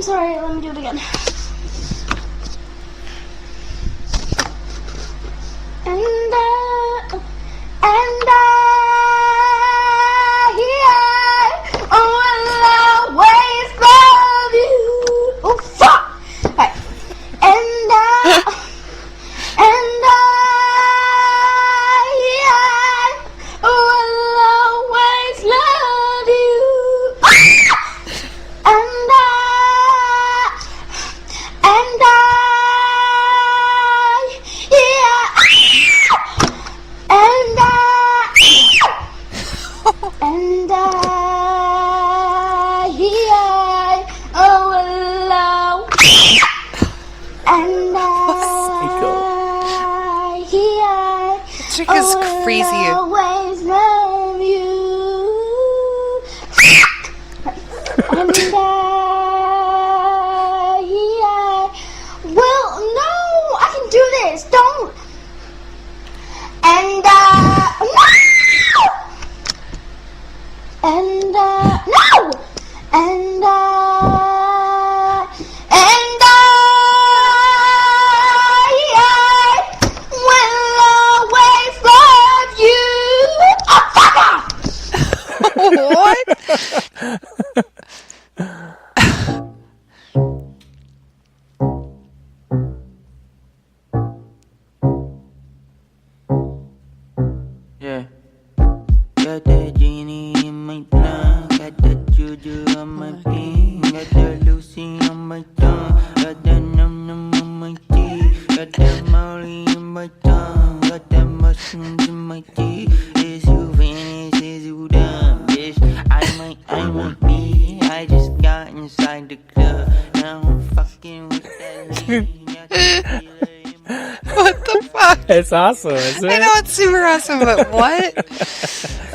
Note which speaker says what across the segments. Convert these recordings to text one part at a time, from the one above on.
Speaker 1: I'm sorry, let me do it again. I will always love you. Oh, fuck! Right. And I will always love you.
Speaker 2: Chick is crazy.
Speaker 1: Always love you. And well, no, I can do this. Don't. And no. And no. And
Speaker 3: Yeah. Got that genie in my blood, got that juju on my pin, got that Lucy on my tongue, got that num on my teeth, got that Molly in my tongue, got that mushrooms in my teeth. Is you finished? Is you done? Bitch, I might be. I just got inside the club. Now I'm fucking with that lady.
Speaker 2: What the fuck?
Speaker 4: It's awesome, isn't it?
Speaker 2: I know it's super awesome, but what?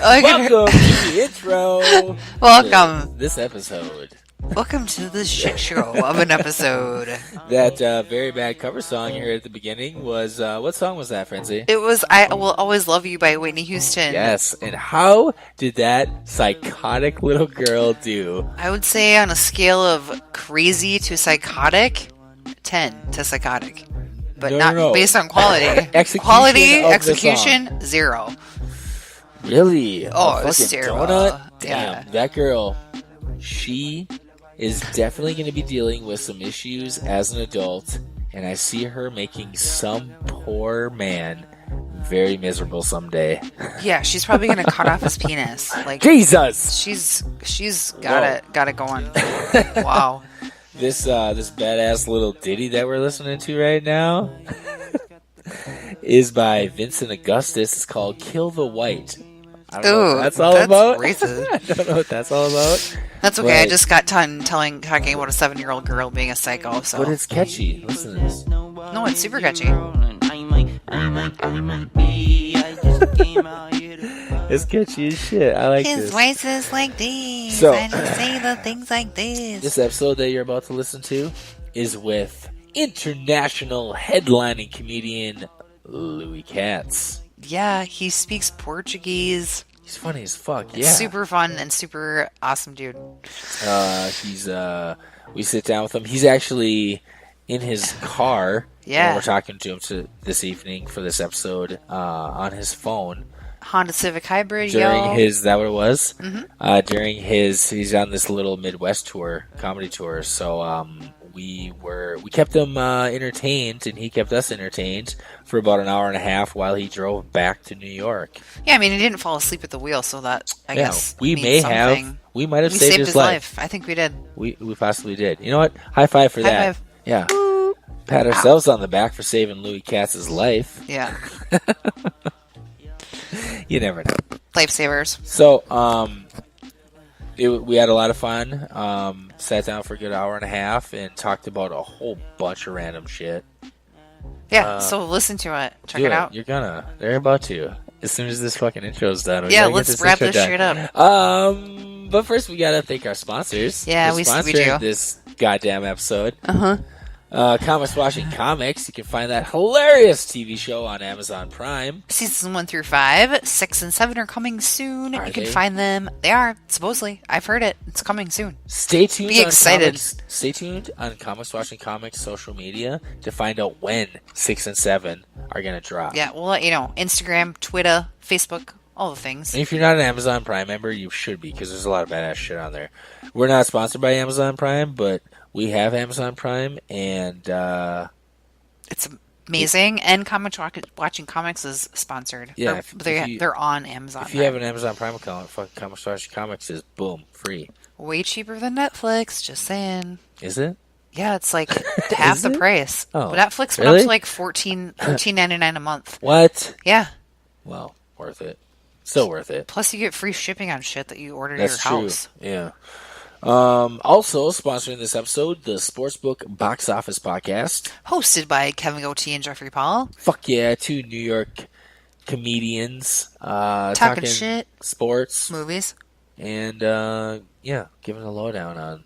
Speaker 2: Like,
Speaker 4: Welcome to the intro.
Speaker 2: Welcome.
Speaker 4: To this episode.
Speaker 2: Welcome to the shit show of an episode.
Speaker 4: That very bad cover song you heard at the beginning was, what song was that, Frenzy?
Speaker 2: It was I Will Always Love You by Whitney Houston.
Speaker 4: Yes, and how did that psychotic little girl do?
Speaker 2: I would say on a scale of crazy to psychotic, 10 to psychotic. But
Speaker 4: No.
Speaker 2: based on quality. Execution, 0.
Speaker 4: Really?
Speaker 2: Oh,
Speaker 4: A
Speaker 2: it was
Speaker 4: fucking
Speaker 2: terrible.
Speaker 4: donut? Damn,
Speaker 2: Yeah.
Speaker 4: that girl, she is definitely going to be dealing with some issues as an adult, and I see her making some poor man very miserable someday.
Speaker 2: Yeah, she's probably gonna cut off his penis. Like
Speaker 4: Jesus!
Speaker 2: she's got it going. Wow.
Speaker 4: This badass little ditty that we're listening to right now is by Vincent Augustus. It's called "Kill the White." I don't know what that's all about.
Speaker 2: Racist.
Speaker 4: I don't know what that's all about.
Speaker 2: That's okay.
Speaker 4: But,
Speaker 2: I just got done talking about a 7-year-old girl being a psycho. So,
Speaker 4: but it's catchy. Listen to this.
Speaker 2: no, it's super catchy.
Speaker 4: It's catchy as shit. I like
Speaker 2: His
Speaker 4: this.
Speaker 2: voice is like this.
Speaker 4: So-
Speaker 2: and he say the things like this.
Speaker 4: This episode that you're about to listen to is with international headlining comedian Louis Katz.
Speaker 2: Yeah, he speaks Portuguese.
Speaker 4: He's funny as fuck. Yeah.
Speaker 2: Super fun and super awesome dude.
Speaker 4: We sit down with him. He's actually in his car.
Speaker 2: Yeah.
Speaker 4: We're talking to him this evening for this episode on his phone.
Speaker 2: Honda Civic Hybrid,
Speaker 4: During
Speaker 2: yo.
Speaker 4: his, that what it was?
Speaker 2: Mhm.
Speaker 4: During his, he's on this little Midwest tour, comedy tour. So we kept him entertained, and he kept us entertained for about an hour and a half while he drove back to New York.
Speaker 2: Yeah, I mean, he didn't fall asleep at the wheel, so that, I guess,
Speaker 4: we
Speaker 2: means
Speaker 4: may
Speaker 2: something.
Speaker 4: have, we might have
Speaker 2: We
Speaker 4: saved his life.
Speaker 2: I think we did.
Speaker 4: We possibly did. You know what? High five for
Speaker 2: High
Speaker 4: that.
Speaker 2: five.
Speaker 4: Yeah. Pat ourselves on the back for saving Louis Katz's life.
Speaker 2: Yeah.
Speaker 4: You never know.
Speaker 2: Lifesavers.
Speaker 4: So, we had a lot of fun. Sat down for a good hour and a half and talked about a whole bunch of random shit.
Speaker 2: Yeah, so listen to it. Check
Speaker 4: Do
Speaker 2: it out.
Speaker 4: You're gonna. They're about to. As soon as this fucking intro's done.
Speaker 2: Yeah, let's wrap this shit up.
Speaker 4: But first we gotta thank our sponsors.
Speaker 2: Yeah,
Speaker 4: for
Speaker 2: we
Speaker 4: sponsoring
Speaker 2: do.
Speaker 4: this goddamn episode.
Speaker 2: Uh-huh.
Speaker 4: Comics Watching Comics. You can find that hilarious TV show on Amazon Prime.
Speaker 2: Seasons 1 through 5, 6 and 7 are coming soon.
Speaker 4: Are
Speaker 2: you can
Speaker 4: they?
Speaker 2: find them. They are, supposedly. I've heard it. It's coming soon.
Speaker 4: Stay tuned.
Speaker 2: Be excited.
Speaker 4: Stay tuned on Comics Watching Comics social media to find out when 6 and 7 are going to drop.
Speaker 2: Yeah, we'll let you know. Instagram, Twitter, Facebook, all the things.
Speaker 4: And if you're not an Amazon Prime member, you should be, because there's a lot of badass shit on there. We're not sponsored by Amazon Prime, but we have Amazon Prime, and
Speaker 2: It's amazing. And Watching Comics is sponsored.
Speaker 4: Yeah,
Speaker 2: they're on Amazon.
Speaker 4: if you have an Amazon Prime account, fucking Comics Watching Comics is, boom, free.
Speaker 2: Way cheaper than Netflix, just saying.
Speaker 4: Is it?
Speaker 2: Yeah, it's like half the
Speaker 4: it?
Speaker 2: price.
Speaker 4: Oh,
Speaker 2: Netflix went
Speaker 4: really?
Speaker 2: up to like $14.99 a month.
Speaker 4: What?
Speaker 2: Yeah.
Speaker 4: Well, worth it. Still worth it.
Speaker 2: Plus, you get free shipping on shit that you order at
Speaker 4: That's
Speaker 2: your
Speaker 4: true.
Speaker 2: house.
Speaker 4: Yeah. Also, sponsoring this episode, the Sportsbook Box Office Podcast.
Speaker 2: Hosted by Kevin Goatee and Jeffrey Paul.
Speaker 4: Fuck yeah, two New York comedians
Speaker 2: Talking shit.
Speaker 4: sports,
Speaker 2: Movies.
Speaker 4: and yeah, giving a lowdown on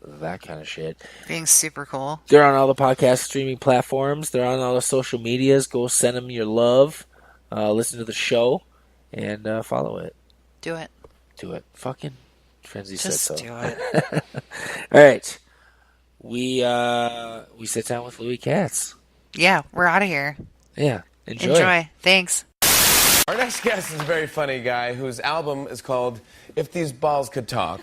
Speaker 4: that kind of shit.
Speaker 2: Being super cool.
Speaker 4: They're on all the podcast streaming platforms. They're on all the social medias. Go send them your love. Listen to the show and follow it.
Speaker 2: Do it.
Speaker 4: Do it. Fucking Frenzy
Speaker 2: Just
Speaker 4: said so.
Speaker 2: do it.
Speaker 4: All right. We sit down with Louis Katz.
Speaker 2: Yeah, we're out of here.
Speaker 4: Yeah. Enjoy.
Speaker 2: Enjoy. Thanks.
Speaker 5: Our next guest is a very funny guy whose album is called If These Balls Could Talk.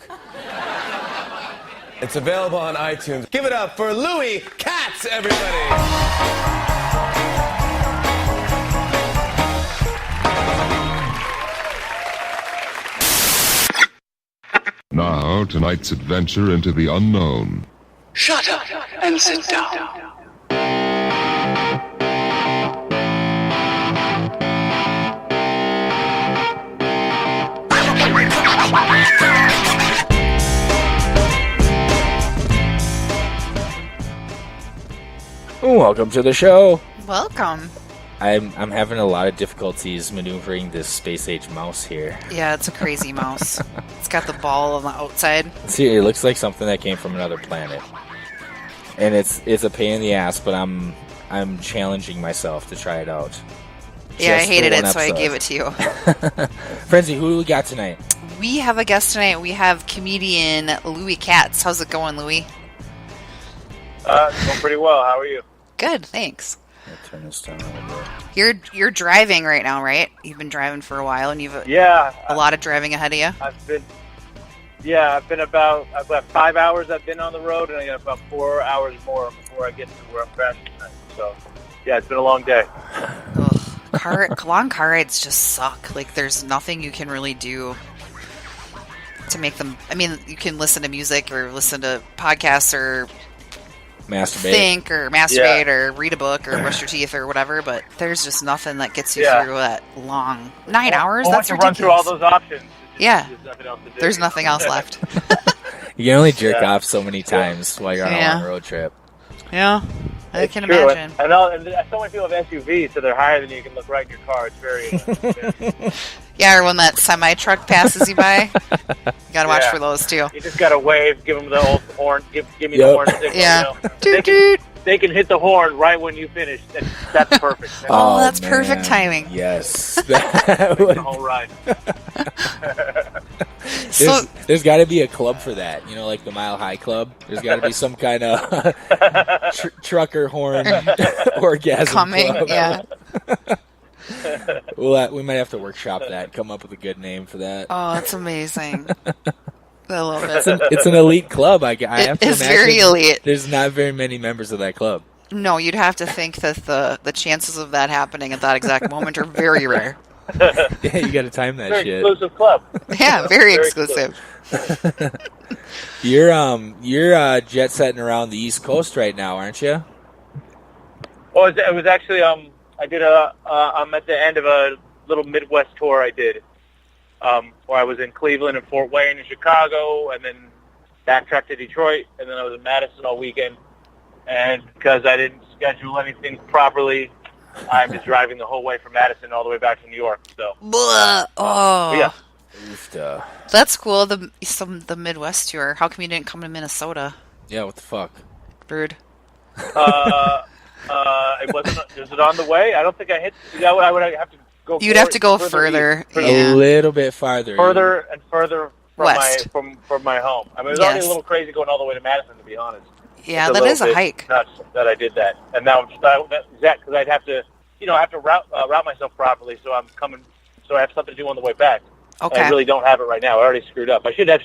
Speaker 5: It's available on iTunes. Give it up for Louis Katz, everybody!
Speaker 6: Now, tonight's adventure into the unknown.
Speaker 7: Shut up and sit down.
Speaker 4: Welcome to the show.
Speaker 2: Welcome.
Speaker 4: I'm having a lot of difficulties maneuvering this space age mouse here.
Speaker 2: Yeah, it's a crazy mouse. It's got the ball on the outside.
Speaker 4: See, it looks like something that came from another planet, and it's a pain in the ass. But I'm challenging myself to try it out.
Speaker 2: Yeah, I
Speaker 4: Just for
Speaker 2: hated it,
Speaker 4: one
Speaker 2: so I
Speaker 4: episode.
Speaker 2: gave it to you.
Speaker 4: Frenzy, who do we got tonight?
Speaker 2: We have a guest tonight. We have comedian Louis Katz. How's it going, Louis?
Speaker 8: Going pretty well. How are you?
Speaker 2: Good, thanks.
Speaker 4: I'll turn this down a little bit.
Speaker 2: You're driving right now, right? You've been driving for a while, and you've
Speaker 8: Yeah,
Speaker 2: a lot of driving ahead of you.
Speaker 8: I've got 5 hours I've been on the road, and I got about 4 hours more before I get to where I'm crashing tonight. So, yeah, it's been a long day.
Speaker 2: Ugh, long car rides just suck. Like, there's nothing you can really do to make them. I mean, you can listen to music or listen to podcasts or
Speaker 4: Masturbate.
Speaker 2: think or masturbate or read a book or brush your teeth or whatever, but there's just nothing that gets you
Speaker 8: Yeah.
Speaker 2: through that long 9 hours.
Speaker 8: Well,
Speaker 2: That's
Speaker 8: once you run through all
Speaker 2: ridiculous.
Speaker 8: those options,
Speaker 2: Yeah.
Speaker 8: there's nothing else to do.
Speaker 2: There's nothing else left.
Speaker 4: You can only jerk
Speaker 8: Yeah.
Speaker 4: off so many times while you're on
Speaker 2: Yeah.
Speaker 4: a long road trip.
Speaker 2: Yeah, I
Speaker 8: It's
Speaker 2: can
Speaker 8: true.
Speaker 2: imagine.
Speaker 8: And so many people have SUVs, so they're higher than you can look right in your car. It's very.
Speaker 2: Yeah, or when that semi truck passes you by, you gotta watch
Speaker 8: Yeah.
Speaker 2: for those too.
Speaker 8: You just gotta wave, give them the old horn, give me
Speaker 4: Yep.
Speaker 8: the horn signal.
Speaker 2: Yeah.
Speaker 8: You know?
Speaker 2: Toot toot.
Speaker 8: They can hit the horn right when you finish. That's perfect. That's
Speaker 2: Oh, that's perfect timing.
Speaker 4: Yes. That would-
Speaker 8: the whole ride.
Speaker 2: So
Speaker 4: there's got to be a club for that. You know, like the Mile High Club. There's got to be some kind of trucker horn orgasm
Speaker 2: coming,
Speaker 4: club.
Speaker 2: yeah.
Speaker 4: We might have to workshop that. Come up with a good name for that.
Speaker 2: Oh, that's amazing. I love it.
Speaker 4: It's an elite club. I have
Speaker 2: It
Speaker 4: to
Speaker 2: is
Speaker 4: imagine
Speaker 2: very elite.
Speaker 4: There's not very many members of that club.
Speaker 2: No, you'd have to think that the chances of that happening at that exact moment are very rare.
Speaker 4: Yeah, you got to time that
Speaker 8: Very
Speaker 4: shit.
Speaker 8: exclusive club.
Speaker 2: Yeah, very exclusive.
Speaker 4: You're jet setting around the East Coast right now, aren't you?
Speaker 8: Well, it was actually I'm at the end of a little Midwest tour I did, where I was in Cleveland and Fort Wayne and Chicago, and then backtracked to Detroit, and then I was in Madison all weekend. And because I didn't schedule anything properly, I'm just driving the whole way from Madison all the way back to New York. So,
Speaker 2: Blah. Oh,
Speaker 8: yeah.
Speaker 4: Oofta.
Speaker 2: that's cool. The Midwest tour. How come you didn't come to Minnesota?
Speaker 4: Yeah, what the fuck?
Speaker 2: Rude.
Speaker 8: It wasn't. Is it on the way? I don't think I hit. I would have to go.
Speaker 2: You'd have to go further.
Speaker 4: A little bit farther.
Speaker 8: Further and further from
Speaker 2: West.
Speaker 8: from my home. I mean, it was already a little crazy going all the way to Madison, to be honest.
Speaker 2: Yeah, that is a hike.
Speaker 8: Nuts that I did that, and now because I'd have to, I have to route myself properly. So I'm coming. So I have something to do on the way back.
Speaker 2: Okay.
Speaker 8: And I really don't have it right now. I already screwed up. I should have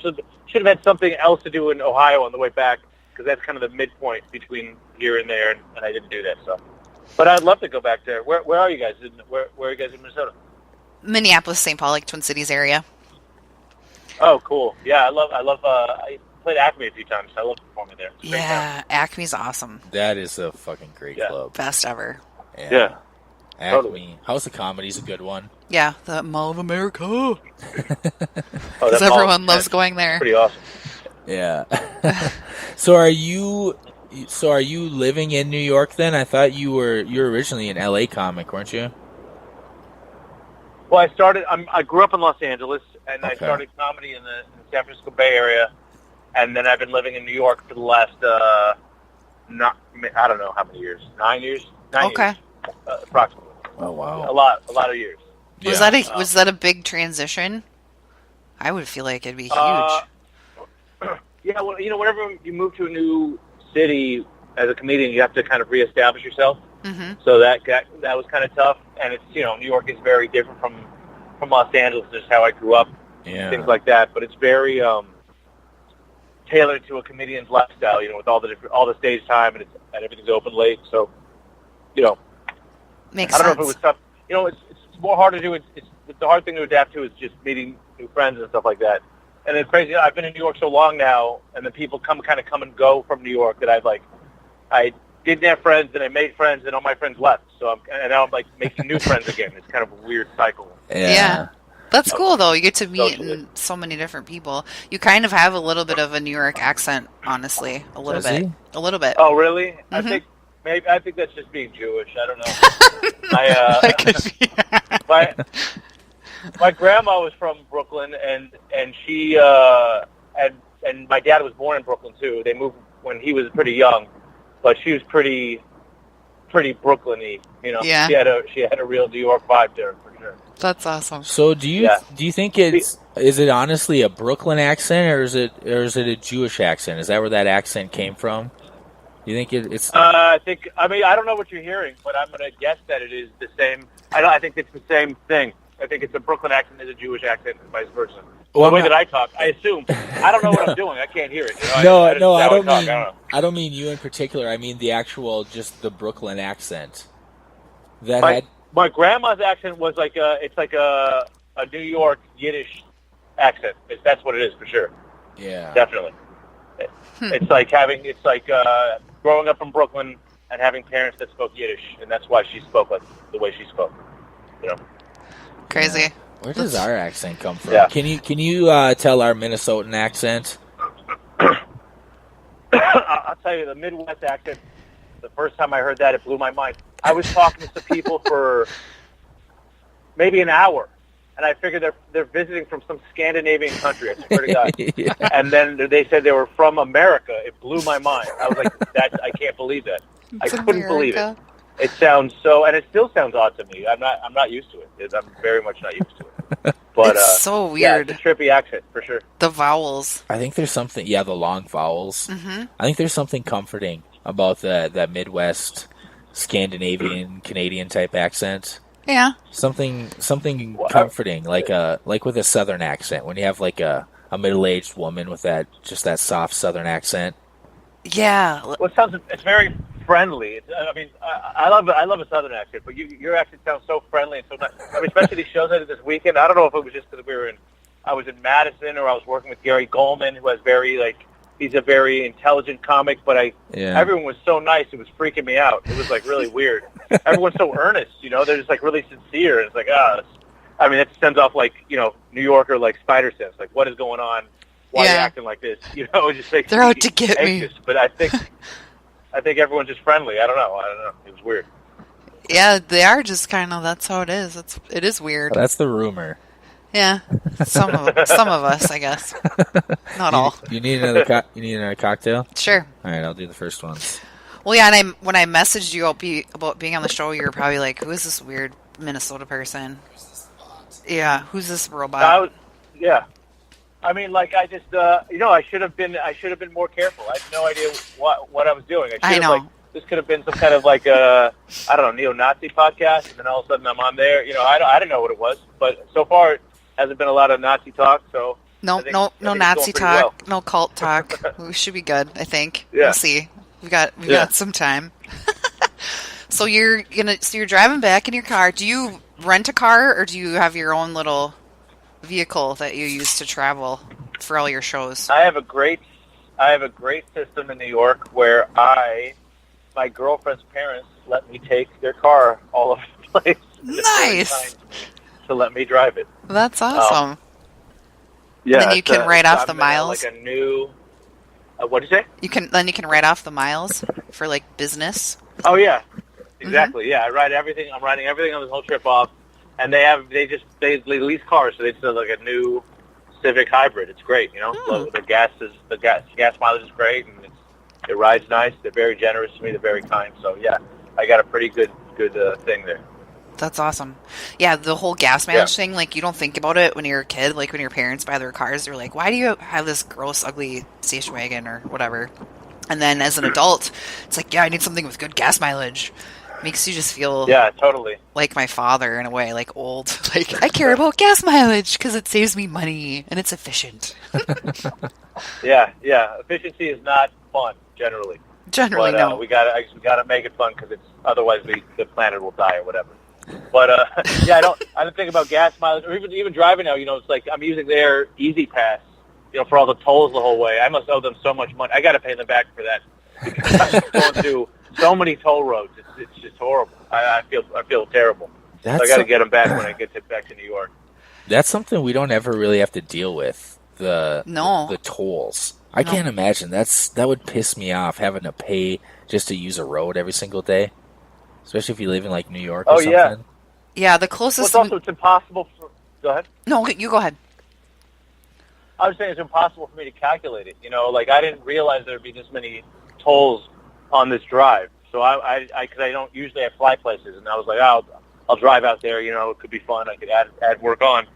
Speaker 8: had something else to do in Ohio on the way back, because that's kind of the midpoint between here and there, and I didn't do that. So, but I'd love to go back there. Where are you guys? Where are you guys in Minnesota?
Speaker 2: Minneapolis, St. Paul, like Twin Cities area.
Speaker 8: Oh, cool. Yeah, I love. I played Acme a few times. I love performing there.
Speaker 2: Yeah, Acme's awesome.
Speaker 4: That is a fucking great club.
Speaker 2: Best ever.
Speaker 8: Yeah.
Speaker 4: Acme.
Speaker 8: Totally.
Speaker 4: House of Comedy's a good one.
Speaker 2: Yeah, the Mall of America.
Speaker 8: Oh,
Speaker 2: Because everyone loves going there.
Speaker 8: Pretty awesome.
Speaker 4: Yeah. So are you living in New York then? I thought you were originally an LA comic, weren't you?
Speaker 8: Well, I grew up in Los Angeles, and I started comedy in the San Francisco Bay Area, and then I've been living in New York for the last I don't know how many years. 9 years. 9 years, approximately.
Speaker 4: Oh wow.
Speaker 8: A lot of years.
Speaker 2: Was that a big transition? I would feel like it'd be huge.
Speaker 8: Yeah, well, whenever you move to a new city as a comedian, you have to kind of reestablish yourself.
Speaker 2: Mm-hmm.
Speaker 8: So that was kind of tough, and it's New York is very different from Los Angeles, just how I grew up, things like that. But it's very tailored to a comedian's lifestyle, with all the stage time and everything's open late. So,
Speaker 2: Makes
Speaker 8: I don't
Speaker 2: sense.
Speaker 8: know if it was tough. It's more hard to do. It's the hard thing to adapt to is just meeting new friends and stuff like that. And it's crazy. I've been in New York so long now, and then people come and go from New York that I didn't have friends, and I made friends, and all my friends left. So now I'm like making new friends again. It's kind of a weird cycle.
Speaker 2: Yeah. That's cool, though. You get to meet so many different people. You kind of have a little bit of a New York accent, honestly. A little bit. A little bit.
Speaker 8: Oh, really?
Speaker 2: Mm-hmm.
Speaker 8: I think that's just being Jewish. I don't know. My grandma was from Brooklyn, and she and my dad was born in Brooklyn too. They moved when he was pretty young, but she was pretty Brooklyn-y.
Speaker 2: Yeah.
Speaker 8: She had a real New York vibe there for sure.
Speaker 2: That's awesome.
Speaker 4: So do you think is it honestly a Brooklyn accent or is it a Jewish accent? Is that where that accent came from? You think it's?
Speaker 8: I don't know what you're hearing, but I'm going to guess that it is the same. I think it's the same thing. I think it's a Brooklyn accent is a Jewish accent and vice versa.
Speaker 4: Well,
Speaker 8: the way that I talk, I assume. I don't know what I'm doing. I can't hear it.
Speaker 4: I don't mean you in particular. I mean the actual, just the Brooklyn accent.
Speaker 8: My grandma's accent was like a New York Yiddish accent. That's what it is for sure.
Speaker 4: Yeah,
Speaker 8: definitely. It's like growing up in Brooklyn and having parents that spoke Yiddish, and that's why she spoke like the way she spoke.
Speaker 2: Crazy.
Speaker 4: Yeah. Where does our accent come from?
Speaker 8: Yeah.
Speaker 4: Can you tell our Minnesotan accent?
Speaker 8: I'll tell you, the Midwest accent, the first time I heard that, it blew my mind. I was talking to people for maybe an hour, and I figured they're visiting from some Scandinavian country, I swear to God.
Speaker 4: Yeah.
Speaker 8: And then they said they were from America. It blew my mind. I was like, I can't believe that. I couldn't believe it. It sounds and it still sounds odd to me. I'm not used to it. I'm very much not used to it. But
Speaker 2: it's so weird.
Speaker 8: Yeah, it's a trippy accent for sure.
Speaker 2: The vowels.
Speaker 4: I think there's something. Yeah, the long vowels.
Speaker 2: Mm-hmm.
Speaker 4: I think there's something comforting about that Midwest Scandinavian Canadian type accent.
Speaker 2: Yeah.
Speaker 4: Something comforting, like with a Southern accent. When you have like a middle-aged woman with that soft Southern accent.
Speaker 2: Yeah.
Speaker 8: Well, it's very friendly. I love a Southern accent, but your accent sounds so friendly and so nice. Especially these shows I did this weekend. I don't know if it was just because I was in Madison or I was working with Gary Goldman, who has he's a very intelligent comic, but everyone was so nice, it was freaking me out. It was like really weird. Everyone's so earnest, they're just like really sincere. It's like, it sends off like, New Yorker like spider sense, like what is going on? Why are you acting like this? It just makes
Speaker 2: They're out to get
Speaker 8: anxious. Me. But I think everyone's just friendly. I don't know. It was weird.
Speaker 2: Yeah, they are just kind of. That's how it is. It is weird.
Speaker 4: That's the rumor.
Speaker 2: Yeah, some of us, I guess. Not all.
Speaker 4: You need another. You need another cocktail?
Speaker 2: Sure.
Speaker 4: All right, I'll do the first one.
Speaker 2: Well, yeah, and when I messaged you about being on the show, you were probably like, "Who is this weird Minnesota person?" Yeah, who's this robot?
Speaker 8: Yeah. I mean, like, I just, I should have been more careful. I had no idea what I was doing.
Speaker 2: I know.
Speaker 8: Like, this could have been some kind of like I don't know, neo-Nazi podcast, and then all of a sudden I'm on there. I didn't know what it was, but so far it hasn't been a lot of Nazi talk. So
Speaker 2: no Nazi talk, no cult talk. We should be good, I think.
Speaker 8: Yeah.
Speaker 2: We'll see. We got some time. So you're driving back in your car. Do you rent a car, or do you have your own little vehicle that you use to travel for all your shows?
Speaker 8: I have a great system in New York where my girlfriend's parents let me take their car all over the place.
Speaker 2: Nice.
Speaker 8: To let me drive it.
Speaker 2: That's awesome.
Speaker 8: Yeah.
Speaker 2: And then you can write off the miles.
Speaker 8: Like a new. What'd you say?
Speaker 2: You can write off the miles for like business.
Speaker 8: Oh yeah, exactly. Mm-hmm. Yeah, I write everything. I'm writing everything on this whole trip off, and they lease cars, so they just like a new Civic hybrid. It's great, The gas mileage is great, and it rides nice. They're very generous to me. They're very kind. So yeah, I got a pretty good thing there.
Speaker 2: That's awesome. Yeah, the whole gas mileage thing, like, you don't think about it when you're a kid. Like, when your parents buy their cars, they're like, why do you have this gross, ugly station wagon or whatever? And then as an adult, it's like, yeah, I need something with good gas mileage. Makes you just feel
Speaker 8: totally
Speaker 2: like my father in a way, like old. Like, I care about gas mileage because it saves me money and it's efficient.
Speaker 8: Yeah. Efficiency is not fun, generally.
Speaker 2: But, no.
Speaker 8: We gotta make it fun because otherwise the planet will die or whatever. But I don't think about gas mileage or even driving now. It's like I'm using their Easy Pass, for all the tolls the whole way. I must owe them so much money. I got to pay them back for that because I'm going through so many toll roads. It's just horrible. I feel terrible. So I got to get them back when I get back to New York.
Speaker 4: That's something we don't ever really have to deal with. The tolls. I can't imagine. That would piss me off, having to pay just to use a road every single day. Especially if you live in, like, New York or something.
Speaker 2: Yeah, the closest...
Speaker 8: Well, it's impossible for... Go ahead.
Speaker 2: No, you go ahead.
Speaker 8: I was saying it's impossible for me to calculate it. Like, I didn't realize there would be this many tolls on this drive. So because I don't usually have fly places, and I was like, I'll drive out there, it could be fun. I could add work on.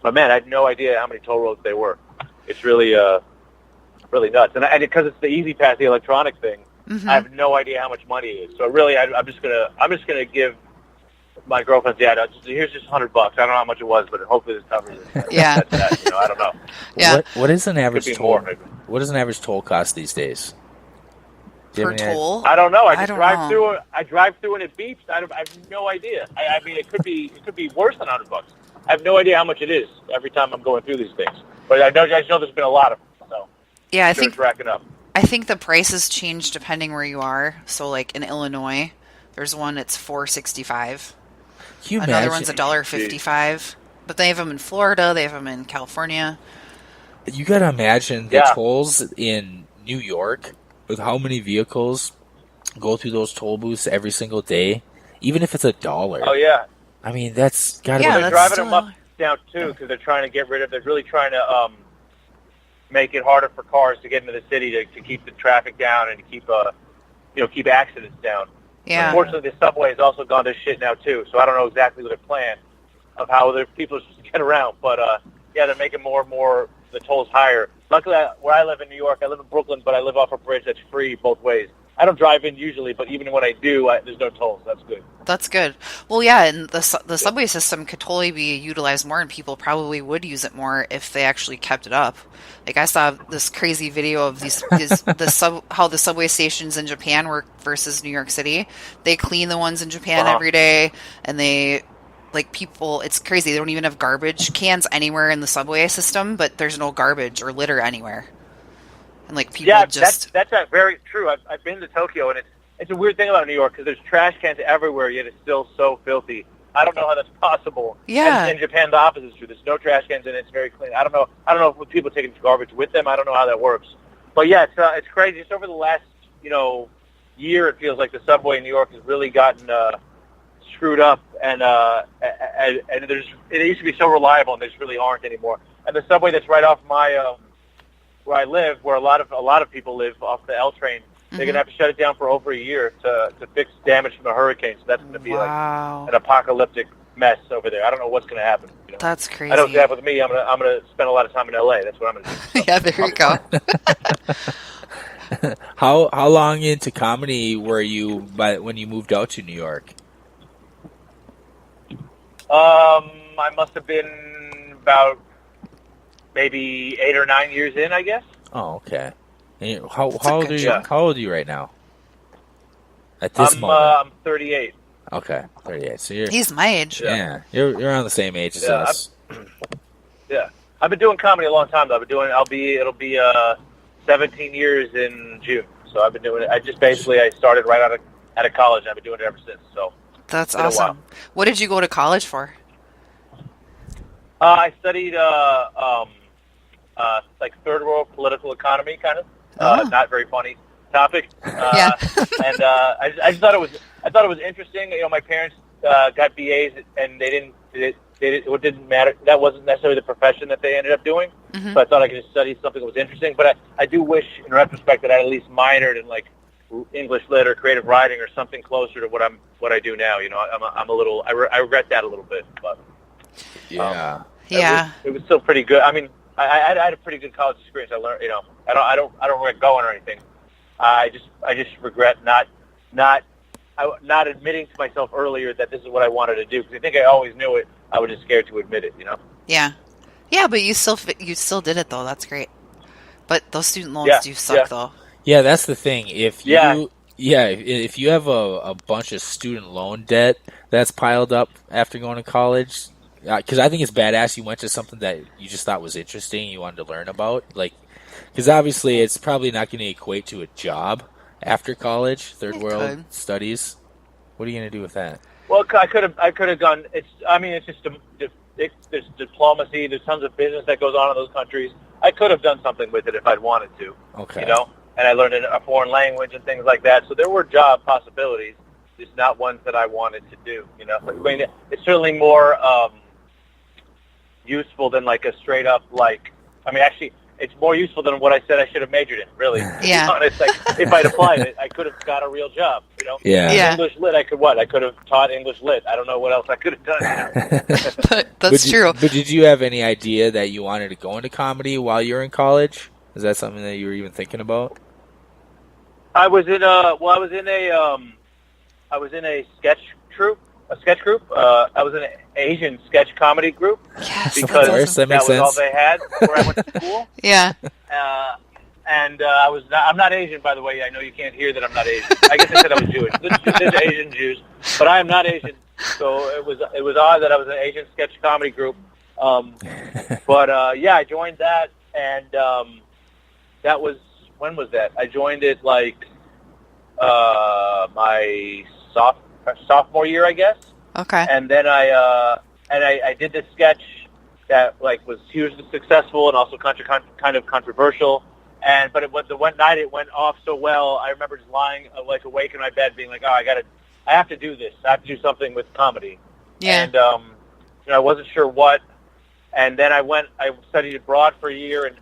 Speaker 8: But, man, I had no idea how many toll roads there were. It's really nuts. And because it's the Easy Pass, the electronic thing, I have no idea how much money it is. So really, I'm just gonna give my girlfriend's dad. Here's just $100. I don't know how much it was, but hopefully this covers it.
Speaker 2: Yeah.
Speaker 8: I don't know.
Speaker 2: Yeah.
Speaker 4: What is an average toll?
Speaker 8: More,
Speaker 4: what does an average toll cost these days?
Speaker 2: Per toll?
Speaker 8: I don't know. I drive through. I drive through and it beeps. I have no idea. I mean, it could be worse than $100. I have no idea how much it is every time I'm going through these things. But I know there's been a lot of them. So
Speaker 2: yeah, I
Speaker 8: think it's racking up.
Speaker 2: I think the prices change depending where you are. So, like in Illinois, there's one it's $4.65. Another one's $1.55. But they have them in Florida. They have them in California.
Speaker 4: You gotta imagine the tolls in New York with how many vehicles go through those toll booths every single day, even if it's $1.
Speaker 8: Oh yeah.
Speaker 4: I mean, that's gotta be.
Speaker 8: They're driving them up now too because they're trying to get rid of. They're really trying to make it harder for cars to get into the city to keep the traffic down and to keep accidents down.
Speaker 2: Yeah.
Speaker 8: Unfortunately, the subway has also gone to shit now too. So I don't know exactly what their plan of how the people should get around. But they're making more and more the tolls higher. Luckily, where I live in New York, I live in Brooklyn, but I live off a bridge that's free both ways. I don't drive in usually, but even when I do, there's no tolls. That's good.
Speaker 2: That's good. Well, yeah, and the subway system could totally be utilized more, and people probably would use it more if they actually kept it up. Like, I saw this crazy video of how the subway stations in Japan work versus New York City. They clean the ones in Japan every day, and it's crazy. They don't even have garbage cans anywhere in the subway system, but there's no garbage or litter anywhere. And people
Speaker 8: that's very true. I've been to Tokyo, and it's a weird thing about New York because there's trash cans everywhere, yet it's still so filthy. I don't know how that's possible.
Speaker 2: Yeah.
Speaker 8: And in Japan, the opposite is true. There's no trash cans, and it's very clean. I don't know if people taking garbage with them. I don't know how that works. But yeah, it's crazy. Just over the last year, it feels like the subway in New York has really gotten screwed up, and it used to be so reliable, and there just really aren't anymore. And the subway that's right off my where I live, where a lot of people live off the L train, They're going to have to shut it down for over a year to fix damage from the hurricane. So that's going to be like an apocalyptic mess over there. I don't know what's going to happen. You know?
Speaker 2: That's crazy.
Speaker 8: I know that with me. I'm gonna spend a lot of time in LA. That's what I'm going to do.
Speaker 2: Yeah, there you go.
Speaker 4: How long into comedy were you when you moved out to New York?
Speaker 8: I must have been about maybe 8 or 9 years in, I guess.
Speaker 4: Oh, okay. And how old are you? How old are you right now? At this moment,
Speaker 8: I'm 38.
Speaker 4: Okay, 38. So
Speaker 2: he's my age.
Speaker 4: Yeah, you're around the same age as us.
Speaker 8: Yeah, I've been doing comedy a long time though. It'll be 17 years in June. So I've been doing it. I started right out of college, and I've been doing it ever since. So
Speaker 2: that's awesome. What did you go to college for?
Speaker 8: I studied like third world political economy, kind of. Not very funny topic.
Speaker 2: Yeah.
Speaker 8: And I just thought it was interesting. You know, my parents got BAs, and it didn't matter. That wasn't necessarily the profession that they ended up doing.
Speaker 2: Mm-hmm.
Speaker 8: So I thought I could just study something that was interesting. But I do wish, in retrospect, that I at least minored in like English lit or creative writing or something closer to what I do now. You know, I'm a little. I regret that a little bit, but
Speaker 4: yeah.
Speaker 8: It was still pretty good. I mean, I had a pretty good college experience. I learned, you know, I don't regret going or anything. I just regret not admitting to myself earlier that this is what I wanted to do, because I think I always knew it. I was just scared to admit it, you know.
Speaker 2: Yeah, but you still did it though. That's great. But those student loans do suck though.
Speaker 4: Yeah, that's the thing. If you have a bunch of student loan debt that's piled up after going to college. Because I think it's badass you went to something that you just thought was interesting, you wanted to learn about. Like, because obviously it's probably not going to equate to a job after college, third world studies. What are you going to do with that?
Speaker 8: Well, I could have gone. There's diplomacy. There's tons of business that goes on in those countries. I could have done something with it if I'd wanted to.
Speaker 4: Okay.
Speaker 8: You know, and I learned a foreign language and things like that. So there were job possibilities, just not ones that I wanted to do. You know, I mean, it's certainly more useful than like a straight up actually it's more useful than what I said I should have majored in, really.
Speaker 2: Yeah.
Speaker 8: To be honest, like, if I'd applied it, I could have got a real job, you know.
Speaker 2: Yeah.
Speaker 8: English lit, I could have taught English lit. I don't know what else I could have done, you know?
Speaker 2: That's true.
Speaker 4: But did you have any idea that you wanted to go into comedy while you were in college? Is that something that you were even thinking about?
Speaker 8: I was in a sketch group. I was in an Asian sketch comedy group.
Speaker 2: Yes,
Speaker 8: because
Speaker 4: that
Speaker 8: was all they had where I went to school.
Speaker 2: Yeah.
Speaker 8: And I'm not Asian, by the way. I know you can't hear that I'm not Asian. I guess I said I was Jewish. There's Asian Jews, but I am not Asian. So it was odd that I was in an Asian sketch comedy group. I joined that, and that was, when was that? I joined it like my sophomore year, I guess.
Speaker 2: Okay.
Speaker 8: And then I did this sketch that like was hugely successful and also kind of controversial. But the one night it went off so well, I remember just lying like awake in my bed, being like, "Oh, I have to do this. I have to do something with comedy."
Speaker 2: Yeah.
Speaker 8: And I wasn't sure what. And then I studied abroad for a year,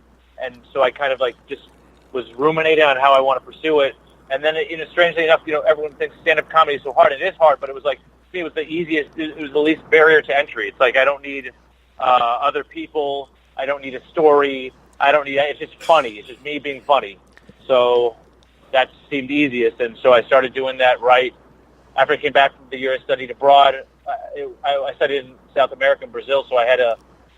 Speaker 8: and so I kind of like just was ruminating on how I want to pursue it. And then, strangely enough, everyone thinks stand-up comedy is so hard. It is hard, but it was like, to me, it was the easiest. It was the least barrier to entry. It's like I don't need other people. I don't need a story. It's just funny. It's just me being funny. So that seemed easiest, and so I started doing that right after I came back from the year I studied abroad. I studied in South America and Brazil, so I had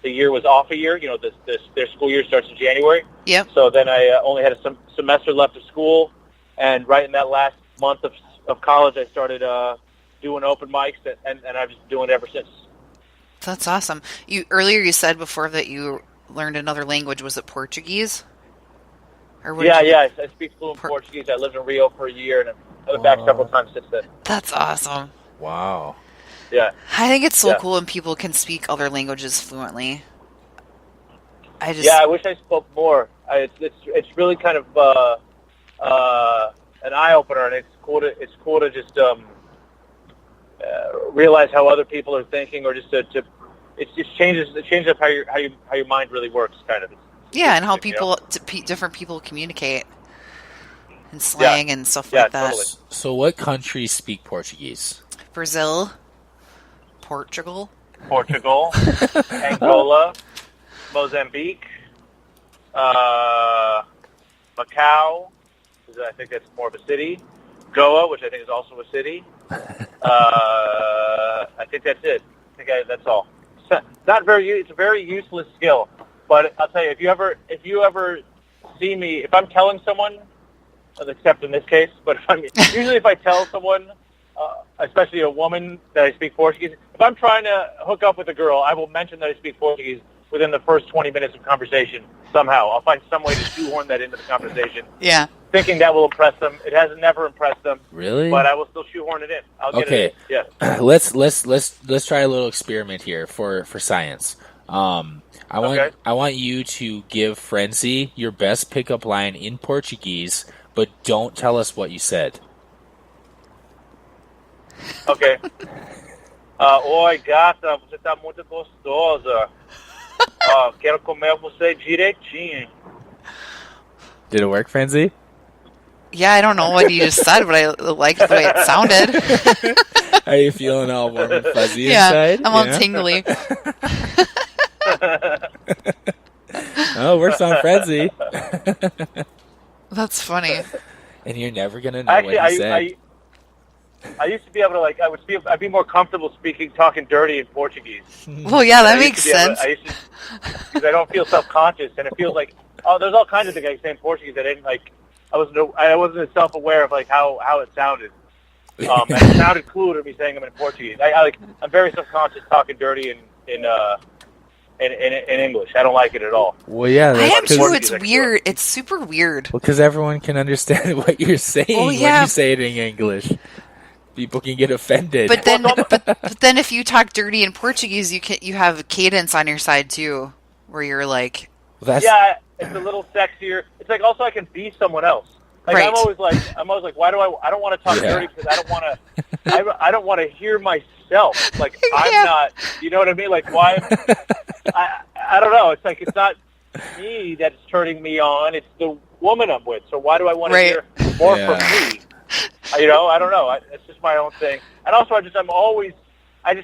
Speaker 8: the year was off a year. Their school year starts in January.
Speaker 2: Yep.
Speaker 8: So then I only had a semester left of school. And right in that last month of college, I started doing open mics, and I've just been doing it ever since.
Speaker 2: That's awesome. Earlier you said before that you learned another language. Was it Portuguese?
Speaker 8: I speak fluent Portuguese. I lived in Rio for a year, and I've been back several times since then.
Speaker 2: That's awesome.
Speaker 4: Wow.
Speaker 8: Yeah.
Speaker 2: I think it's so cool when people can speak other languages fluently. I
Speaker 8: wish I spoke more. It's really kind of an eye opener, and it's cool to just realize how other people are thinking, or just it changes up how your mind really works, kind of.
Speaker 2: And how different people communicate. and slang and stuff like that.
Speaker 8: Totally.
Speaker 4: So what countries speak Portuguese?
Speaker 2: Brazil, Portugal.
Speaker 8: Angola, Mozambique, Macau, I think that's more of a city. Goa, which I think is also a city. I think that's it. That's all. It's a very useless skill. But I'll tell you, if you ever see me, if I'm telling someone, except in this case, but if I tell someone, especially a woman, that I speak Portuguese, if I'm trying to hook up with a girl, I will mention that I speak Portuguese within the first 20 minutes of conversation. Somehow, I'll find some way to shoehorn that into the conversation.
Speaker 2: Yeah.
Speaker 8: Thinking that will impress them. It has never impressed them.
Speaker 4: Really?
Speaker 8: But I will still shoehorn it in. I'll get it in. Yeah.
Speaker 4: Let's try a little experiment here for science. I want you to give Frenzy your best pickup line in Portuguese, but don't tell us what you said.
Speaker 8: Okay. Oi, gata, você tá muito gostosa. Quero comer você direitinho.
Speaker 4: Did it work, Frenzy?
Speaker 2: Yeah, I don't know what you just said, but I liked the way it sounded.
Speaker 4: Are you feeling all warm and fuzzy
Speaker 2: yeah,
Speaker 4: inside?
Speaker 2: I'm all tingly.
Speaker 4: Oh, works on Frenzy.
Speaker 2: That's funny.
Speaker 4: And you're never going to know what he said.
Speaker 8: I used to be able to I'd be more comfortable talking dirty in Portuguese.
Speaker 2: Well, yeah, that makes sense.
Speaker 8: Because I don't feel self-conscious, and it feels like there's all kinds of things I say in Portuguese that I didn't like. I wasn't self-aware of how it sounded. And it sounded cool to me saying them in Portuguese. I'm very self-conscious talking dirty in English. I don't like it at all.
Speaker 4: Well, yeah,
Speaker 2: I am too. It's weird. It's super weird.
Speaker 4: Well, because everyone can understand what you're saying when you say it in English. People can get offended.
Speaker 2: But then if you talk dirty in Portuguese, you have a cadence on your side too, where you're like,
Speaker 8: yeah, it's a little sexier. It's like also I can be someone else. Like
Speaker 2: right.
Speaker 8: I'm always like, why do I don't want to talk dirty because I don't want to hear myself. Like I'm not, you know what I mean? Like why? I don't know. It's like it's not me that's turning me on. It's the woman I'm with. So why do I want to hear more from me? I don't know. It's just my own thing. And also, I just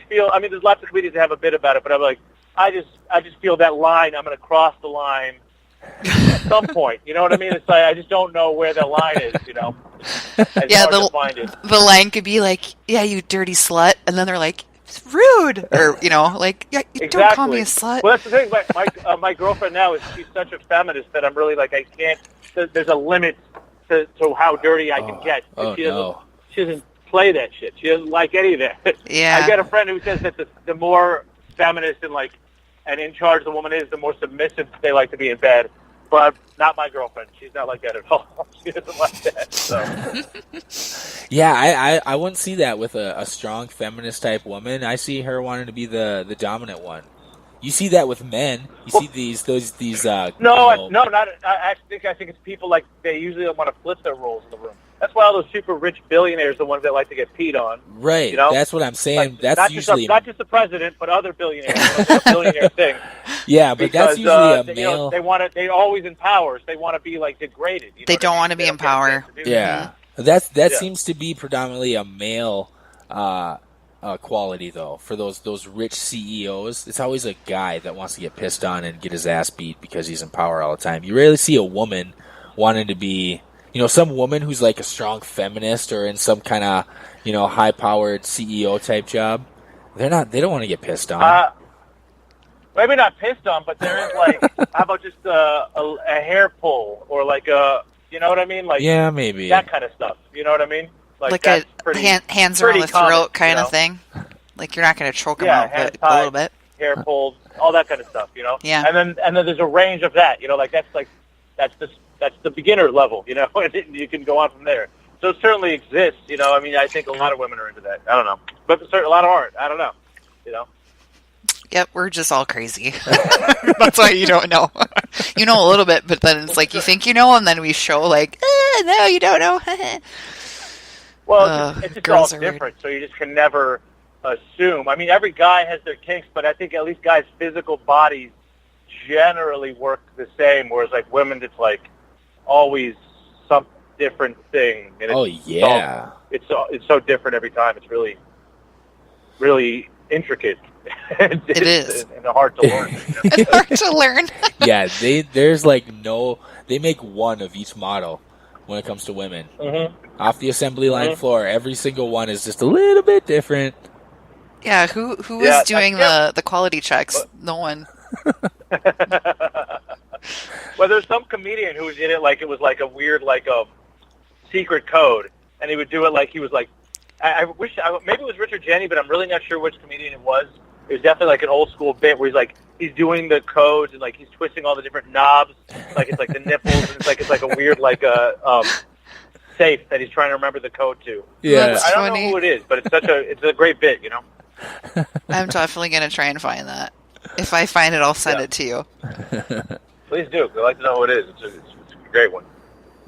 Speaker 8: feel. I mean, there's lots of comedians that have a bit about it, but I'm like, I just feel that line. I'm going to cross the line at some point. You know what I mean? It's like I just don't know where the line is.
Speaker 2: The line could be like, "Yeah, you dirty slut," and then they're like, "It's rude," or like, "Yeah, you don't call me a slut."
Speaker 8: Well, that's the thing. My girlfriend now she's such a feminist that I'm really like I can't. There's a limit to how dirty I can get. She doesn't play that shit. She doesn't like any of that.
Speaker 2: Yeah.
Speaker 8: I got a friend who says that the more feminist and in charge the woman is, the more submissive they like to be in bed. But not my girlfriend. She's not like that at all. She doesn't like that. So.
Speaker 4: Yeah, I wouldn't see that with a strong feminist type woman. I see her wanting to be the dominant one. You see that with men. You see these.
Speaker 8: No, not. I think it's people like they usually don't want to flip their roles in the room. That's why all those super rich billionaires are the ones that like to get peed on.
Speaker 4: Right. That's what I'm saying. That's
Speaker 8: not
Speaker 4: usually
Speaker 8: not just the president, but other billionaires. It's a billionaire thing.
Speaker 4: Yeah, but that's usually a male.
Speaker 8: They're always in power. So they want to be like degraded.
Speaker 2: They don't want to be in power.
Speaker 4: Yeah, that seems to be predominantly a male quality though. For those rich CEOs, it's always a guy that wants to get pissed on and get his ass beat because he's in power all the time. You rarely see a woman wanting to be. Some woman who's like a strong feminist or in some kind of, high-powered CEO type job. They don't want to get pissed on.
Speaker 8: Maybe not pissed on, but there is like, how about just a hair pull or like you know what I mean? Like
Speaker 4: yeah, maybe
Speaker 8: that kind of stuff. You know what I mean?
Speaker 2: Like a hands around the throat kind of thing. Like you're not going to choke them out, but a little bit.
Speaker 8: Hair pulled, all that kind of stuff.
Speaker 2: Yeah.
Speaker 8: And then there's a range of that. That's the beginner level, and you can go on from there. So it certainly exists, I mean, I think a lot of women are into that. I don't know. But a lot of aren't. I don't know,
Speaker 2: Yep, we're just all crazy. That's why you don't know. You know a little bit, but then it's like you think you know, and then we show like, no, you don't know.
Speaker 8: Well, it's just all different, so you just can never assume. I mean, every guy has their kinks, but I think at least guys' physical bodies generally work the same, whereas like women, it's like always different thing. And
Speaker 4: Oh, yeah.
Speaker 8: It's so different every time. It's really, really intricate.
Speaker 2: It is.
Speaker 8: And hard to learn.
Speaker 2: It's hard to learn.
Speaker 4: Yeah, they make one of each model when it comes to women.
Speaker 8: Mm-hmm.
Speaker 4: Off the assembly line floor, every single one is just a little bit different.
Speaker 2: Yeah, who was doing the quality checks? No one.
Speaker 8: Well, there's some comedian who was in it like it was like a weird, like a secret code, and he would do it like he was like, I wish, maybe it was Richard Jeni, but I'm really not sure which comedian it was. It was definitely like an old school bit where he's doing the codes and like he's twisting all the different knobs, like it's like the nipples, and it's like a weird like safe that he's trying to remember the code to.
Speaker 4: Yeah,
Speaker 8: I don't know who it is, but it's a great bit, you know.
Speaker 2: I'm definitely gonna try and find that. If I find it, I'll send it to you.
Speaker 8: Please do. I'd like to know who it is. It's a great one.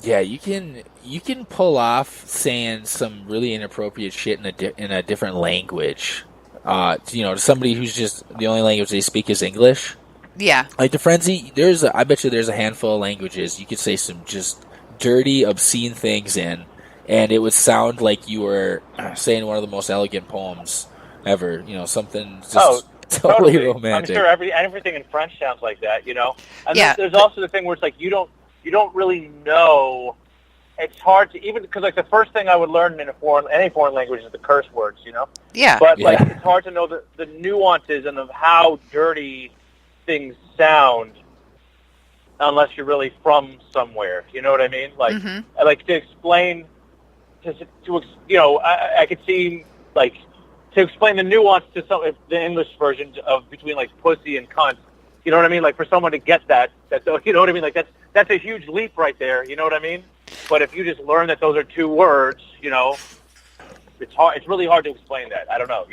Speaker 4: Yeah, you can pull off saying some really inappropriate shit in a different language. To somebody who's just the only language they speak is English.
Speaker 2: Yeah.
Speaker 4: Like the frenzy, I bet you there's a handful of languages you could say some just dirty, obscene things in, and it would sound like you were saying one of the most elegant poems ever. Something just totally romantic.
Speaker 8: I'm sure everything in French sounds like that, And there's also the thing where it's like you don't really know. It's hard to even because like the first thing I would learn in any foreign language is the curse words,
Speaker 2: Yeah.
Speaker 8: But like it's hard to know the nuances and of how dirty things sound unless you're really from somewhere. You know what I mean? Like like to explain I could see like to explain the nuance to some the English version of between like pussy and cunt. You know what I mean? Like for someone to get that you know what I mean? Like that's a huge leap right there. You know what I mean? But if you just learn that those are two words, it's hard. It's really hard to explain that. I don't know.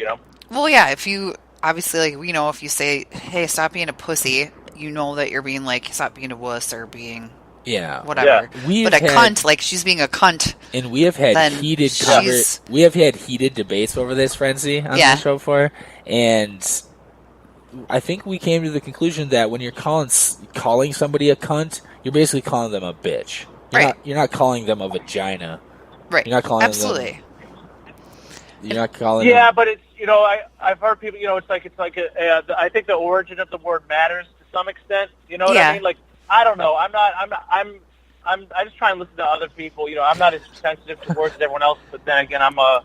Speaker 2: Well, yeah. If you obviously if you say, "Hey, stop being a pussy," you know that you're being like, "Stop being a wuss" or being whatever.
Speaker 4: Yeah.
Speaker 2: But a cunt, like she's being a cunt.
Speaker 4: And we have had heated debates over this, Frenzy, on the show before, and I think we came to the conclusion that when you're calling somebody a cunt, you're basically calling them a bitch. You're not calling them a vagina.
Speaker 2: Right.
Speaker 4: You're not calling
Speaker 2: Absolutely.
Speaker 4: them. You're not calling.
Speaker 8: Yeah,
Speaker 4: them,
Speaker 8: but it's I've heard people. It's like I think the origin of the word matters to some extent. You know what I mean? Like I don't know. I just try and listen to other people. I'm not as sensitive to words as everyone else. But then again, I'm a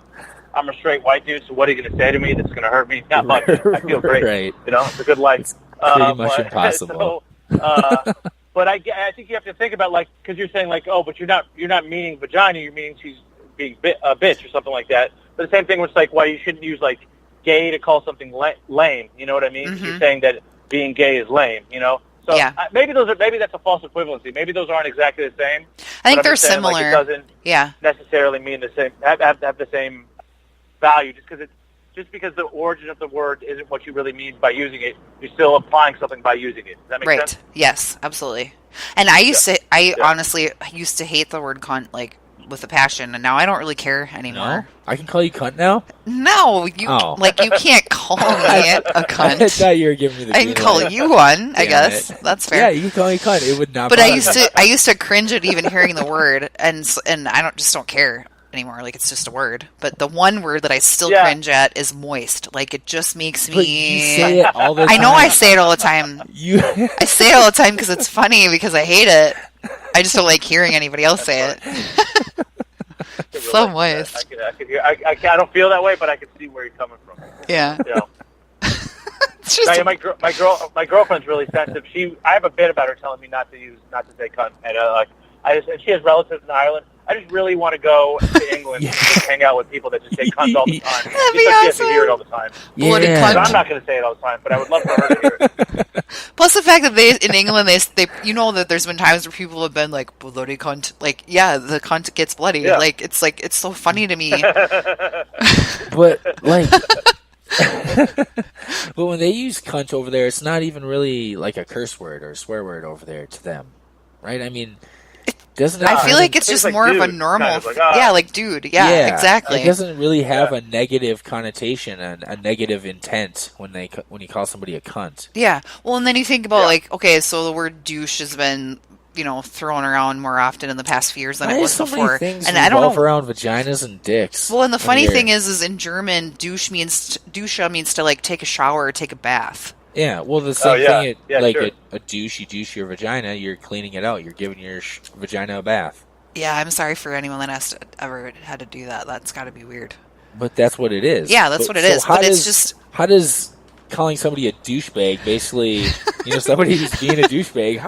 Speaker 8: straight white dude. So what are you going to say to me that's going to hurt me? Not much. I feel great.
Speaker 4: Right.
Speaker 8: It's a good life.
Speaker 4: It's pretty much impossible.
Speaker 8: But I think you have to think about because you're saying but you're not meaning vagina. You're meaning she's being a bitch or something like that. But the same thing was like why you shouldn't use like gay to call something lame. You know what I mean? Mm-hmm. You're saying that being gay is lame. So maybe that's a false equivalency. Maybe those aren't exactly the same.
Speaker 2: I think they're similar.
Speaker 8: It doesn't necessarily mean the same. Have the same value just because the origin of the word isn't what you really mean by using it, you're still applying something by using it. Does that make sense?
Speaker 2: Right. Yes, absolutely. And I honestly used to hate the word cunt, like, with a passion, and now I don't really care anymore.
Speaker 4: No? I can call you cunt now?
Speaker 2: No, you can't call me a cunt.
Speaker 4: I thought you were giving me the
Speaker 2: I can call you one, I guess. That's fair.
Speaker 4: Yeah, you can call me cunt. It would not
Speaker 2: But I used to cringe at even hearing the word, and I don't care anymore. Like, it's just a word. But the one word that I still cringe at is moist. Like, it just makes me...
Speaker 4: But you say it all the time.
Speaker 2: I know I say it all the time. I say it all the time because it's funny, because I hate it. I just don't like hearing anybody else say it. So moist.
Speaker 8: I don't feel that way, but I can see where you're coming from.
Speaker 2: Yeah.
Speaker 8: It's just my girlfriend's really sensitive. I have a bit about her telling me not to say cunt, and she has relatives in Ireland. I just really want to go to England and just hang out with people that just say cunt all the time.
Speaker 2: That'd be
Speaker 8: She has to
Speaker 2: awesome.
Speaker 8: hear it all the time.
Speaker 2: Bloody cunt.
Speaker 8: So I'm not going to say it all the time, but I would love for her to hear it.
Speaker 2: Plus the fact that in England they that there's been times where people have been like bloody cunt, like the cunt gets bloody, like it's so funny to me.
Speaker 4: But but when they use cunt over there, it's not even really like a curse word or a swear word over there to them, right? I mean, doesn't it?
Speaker 2: I feel like it's just
Speaker 8: like
Speaker 2: more
Speaker 8: dude,
Speaker 2: of a normal,
Speaker 8: kind of like,
Speaker 2: like dude, exactly.
Speaker 4: It doesn't really have a negative connotation and a negative intent when you call somebody a cunt.
Speaker 2: Yeah, well, and then you think about okay, so the word douche has been thrown around more often in the past few years than
Speaker 4: Why
Speaker 2: it
Speaker 4: is
Speaker 2: was
Speaker 4: so
Speaker 2: before.
Speaker 4: many things
Speaker 2: And I don't
Speaker 4: revolve
Speaker 2: know.
Speaker 4: around vaginas and dicks?
Speaker 2: Well, and the funny
Speaker 4: When
Speaker 2: thing
Speaker 4: you're-
Speaker 2: is in German, douche means to like take a shower or take a bath.
Speaker 4: Yeah, well, the same
Speaker 8: yeah.
Speaker 4: thing.
Speaker 8: Yeah,
Speaker 4: Like
Speaker 8: sure.
Speaker 4: a douche, you douche your vagina, you're cleaning it out. You're giving your vagina a bath.
Speaker 2: Yeah, I'm sorry for anyone that ever had to do that. That's got to be weird.
Speaker 4: But that's what it is.
Speaker 2: Yeah, that's what it is. But it's just
Speaker 4: how does calling somebody a douchebag basically, somebody who's being a douchebag?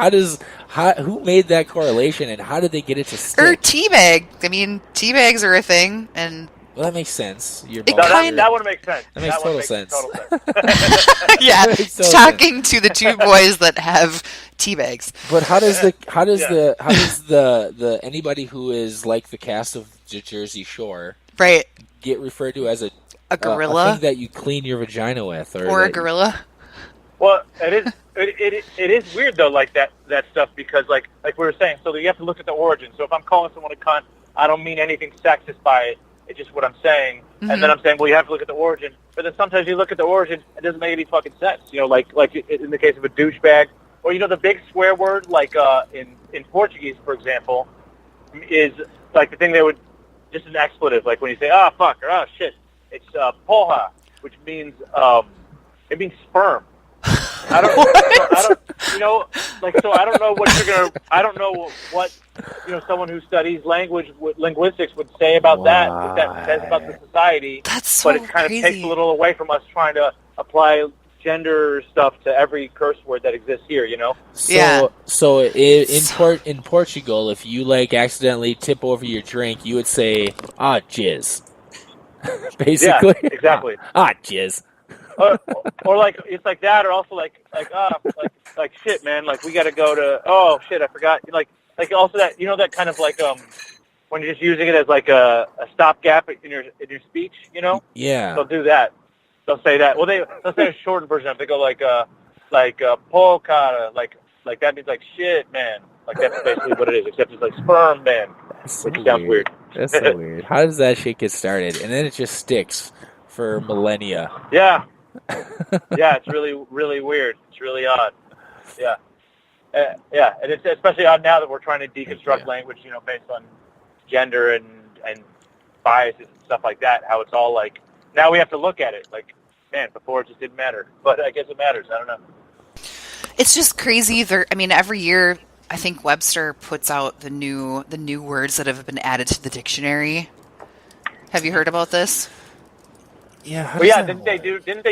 Speaker 4: Who made that correlation, and how did they get it to stick?
Speaker 2: or teabag. I mean, teabags are a thing, and
Speaker 4: Well, that makes sense. You're
Speaker 2: It
Speaker 8: No,
Speaker 2: kind
Speaker 8: that one makes sense.
Speaker 4: That makes
Speaker 8: one
Speaker 4: total sense.
Speaker 8: total sense.
Speaker 2: yeah,
Speaker 4: Makes total
Speaker 2: talking to the two boys that have teabags.
Speaker 4: But how does the anybody who is like the cast of the Jersey Shore
Speaker 2: Right.
Speaker 4: get referred to as a
Speaker 2: gorilla?
Speaker 4: a thing that you clean your vagina with,
Speaker 2: Or a
Speaker 4: that you-
Speaker 2: gorilla.
Speaker 8: Well, it is weird though, like that stuff, because like we were saying, so you have to look at the origin. So if I'm calling someone a cunt, I don't mean anything sexist by it. It's just what I'm saying, and then I'm saying, well, you have to look at the origin. But then sometimes you look at the origin, it doesn't make any fucking sense. Like in the case of a douchebag, or the big swear word, like in Portuguese, for example, is like the thing they would just an expletive, like when you say fuck or shit. It's porra, which means it means sperm. I don't know what someone who studies linguistics would say about that, what that says about the society.
Speaker 2: That's so
Speaker 8: But it kind
Speaker 2: crazy.
Speaker 8: of takes a little away from us trying to apply gender stuff to every curse word that exists here,
Speaker 4: So,
Speaker 2: Yeah.
Speaker 4: So in Portugal, if you accidentally tip over your drink, you would say jizz. Basically.
Speaker 8: Yeah, exactly.
Speaker 4: Jizz.
Speaker 8: or like it's like that, or also like shit, man. Like we got to go to. Oh shit, I forgot. Like also that that kind of when you're just using it as like a stopgap in your speech,
Speaker 4: Yeah.
Speaker 8: They'll do that. They'll say that. Well, they'll say a shortened version of it. They go polka, like that means like shit, man. Like that's basically what it is, except it's like sperm, man, which sounds weird.
Speaker 4: That's so weird. How does that shit get started? And then it just sticks for millennia.
Speaker 8: Yeah. Yeah, it's really, really weird. It's really odd. Yeah. Yeah, and it's especially odd now that we're trying to deconstruct language, based on gender and biases and stuff like that, how it's all like, now we have to look at it. Like, man, before it just didn't matter. But I guess it matters. I don't know.
Speaker 2: It's just crazy. Every year, I think Webster puts out the new words that have been added to the dictionary. Have you heard about this?
Speaker 4: Yeah.
Speaker 8: Well, yeah, didn't they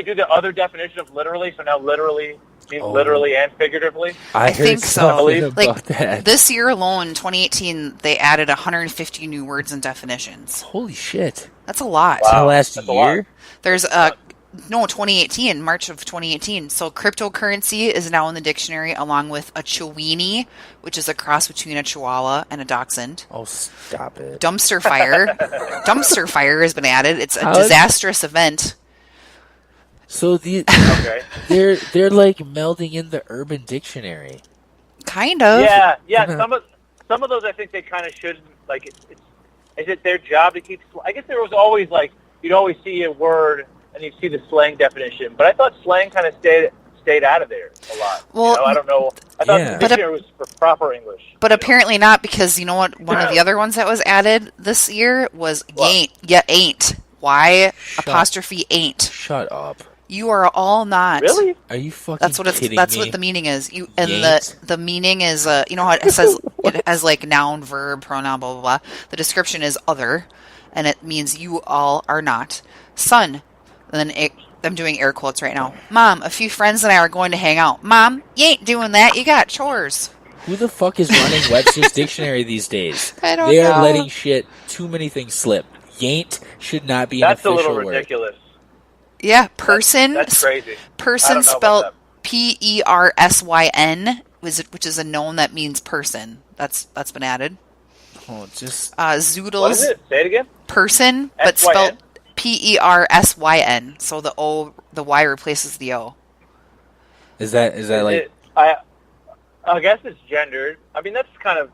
Speaker 8: do the other definition of literally? So now literally means literally and figuratively?
Speaker 4: I
Speaker 2: think
Speaker 4: heard
Speaker 2: so.
Speaker 4: something about that.
Speaker 2: This year alone, 2018, they added 150 new words and definitions.
Speaker 4: Holy shit.
Speaker 2: That's a lot.
Speaker 4: Wow. Last
Speaker 8: That's a lot.
Speaker 4: year?
Speaker 2: There's 2018, March of 2018. So cryptocurrency is now in the dictionary, along with a chiweenie, which is a cross between a chihuahua and a dachshund.
Speaker 4: Oh, stop it.
Speaker 2: Dumpster fire. Dumpster fire has been added. It's a
Speaker 4: How-
Speaker 2: disastrous event.
Speaker 4: So
Speaker 8: Okay.
Speaker 4: they're like melding in the Urban Dictionary.
Speaker 2: Kind of.
Speaker 8: Yeah.
Speaker 4: Uh-huh.
Speaker 8: Some of those I think they kind of should, like, is it their job to keep, I guess there was always, like, you'd always see a word and you'd see the slang definition, but I thought slang kind of stayed out of there a lot.
Speaker 2: Well,
Speaker 8: I don't know. I thought
Speaker 4: Yeah.
Speaker 8: the dictionary was for proper English.
Speaker 2: But apparently not, because you know what? One of the other ones that was added this year was ain't. Yeah, ain't. Why apostrophe ain't?
Speaker 4: Shut up.
Speaker 2: You are all not.
Speaker 8: Really?
Speaker 4: Are you fucking
Speaker 2: That's what it's.
Speaker 4: kidding
Speaker 2: That's
Speaker 4: me?
Speaker 2: what the meaning is. You
Speaker 4: Yanked?
Speaker 2: the meaning is how it says it has like noun, verb, pronoun, blah blah blah. The description is other, and it means you all are not. Son, and then I'm doing air quotes right now. Mom, a few friends and I are going to hang out. Mom, you ain't doing that. You got chores.
Speaker 4: Who the fuck is running Webster's Dictionary these days?
Speaker 2: I don't
Speaker 4: They are
Speaker 2: know.
Speaker 4: letting too many things slip. Yanked should not be
Speaker 8: That's
Speaker 4: an
Speaker 8: a
Speaker 4: official
Speaker 8: little
Speaker 4: word.
Speaker 8: ridiculous.
Speaker 2: Yeah, person.
Speaker 8: That's crazy. I
Speaker 2: Person
Speaker 8: don't know about
Speaker 2: spelled
Speaker 8: that.
Speaker 2: PERSYN, which is a noun that means person. That's been added.
Speaker 4: Oh, just
Speaker 2: Zoodles.
Speaker 8: What is it? Say it again?
Speaker 2: Person, but
Speaker 8: S-Y-N?
Speaker 2: spelled PERSYN. So the Y replaces the O.
Speaker 4: is that like
Speaker 8: I guess it's gendered. I mean, that's kind of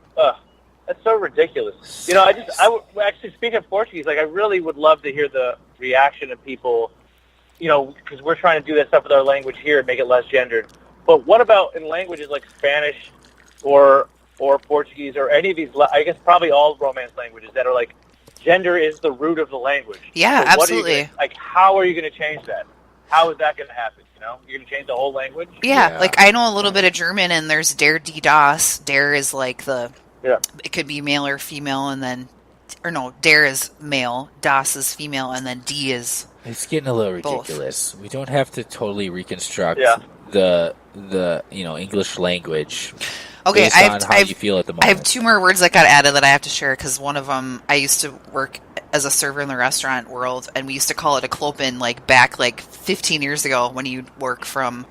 Speaker 8: that's so ridiculous. Actually, speaking of Portuguese, like I really would love to hear the reaction of people. Because we're trying to do that stuff with our language here and make it less gendered. But what about in languages like Spanish or or Portuguese or any of these, I guess probably all Romance languages that are like, gender is the root of the language.
Speaker 2: Yeah,
Speaker 8: So
Speaker 2: absolutely.
Speaker 8: how are you going to change that? How is that going to happen? You know, you're going to change the whole language?
Speaker 2: Yeah, like I know a little bit of German, and there's der, die, das. Der is like it could be male or female, and then, or no, der is male, das is female, and then die is.
Speaker 4: It's getting a little
Speaker 2: both.
Speaker 4: ridiculous. We don't have to totally reconstruct the English language.
Speaker 2: Okay,
Speaker 4: based on how you feel at the moment.
Speaker 2: I have 2 more words that got added that I have to share, because one of them, I used to work as a server in the restaurant world, and we used to call it a clopen, like back 15 years ago when you'd work from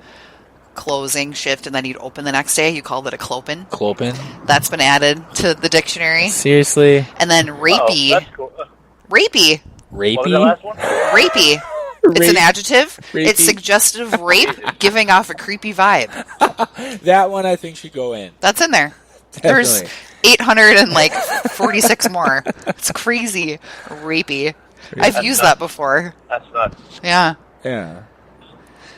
Speaker 2: closing shift and then you'd open the next day, you called it a clopen.
Speaker 4: Clopen?
Speaker 2: That's been added to the dictionary.
Speaker 4: Seriously?
Speaker 2: And then rapey.
Speaker 8: That's cool.
Speaker 2: Rapey.
Speaker 4: Rapey?
Speaker 8: What was that last one?
Speaker 2: Rapey. It's an adjective.
Speaker 4: Rapey.
Speaker 2: It's suggestive of rape, giving off a creepy vibe.
Speaker 4: That one I think should go in.
Speaker 2: That's in there. There's 846 more. It's crazy. Rapey. I've used that before.
Speaker 8: That's nuts.
Speaker 2: Yeah.
Speaker 4: Yeah.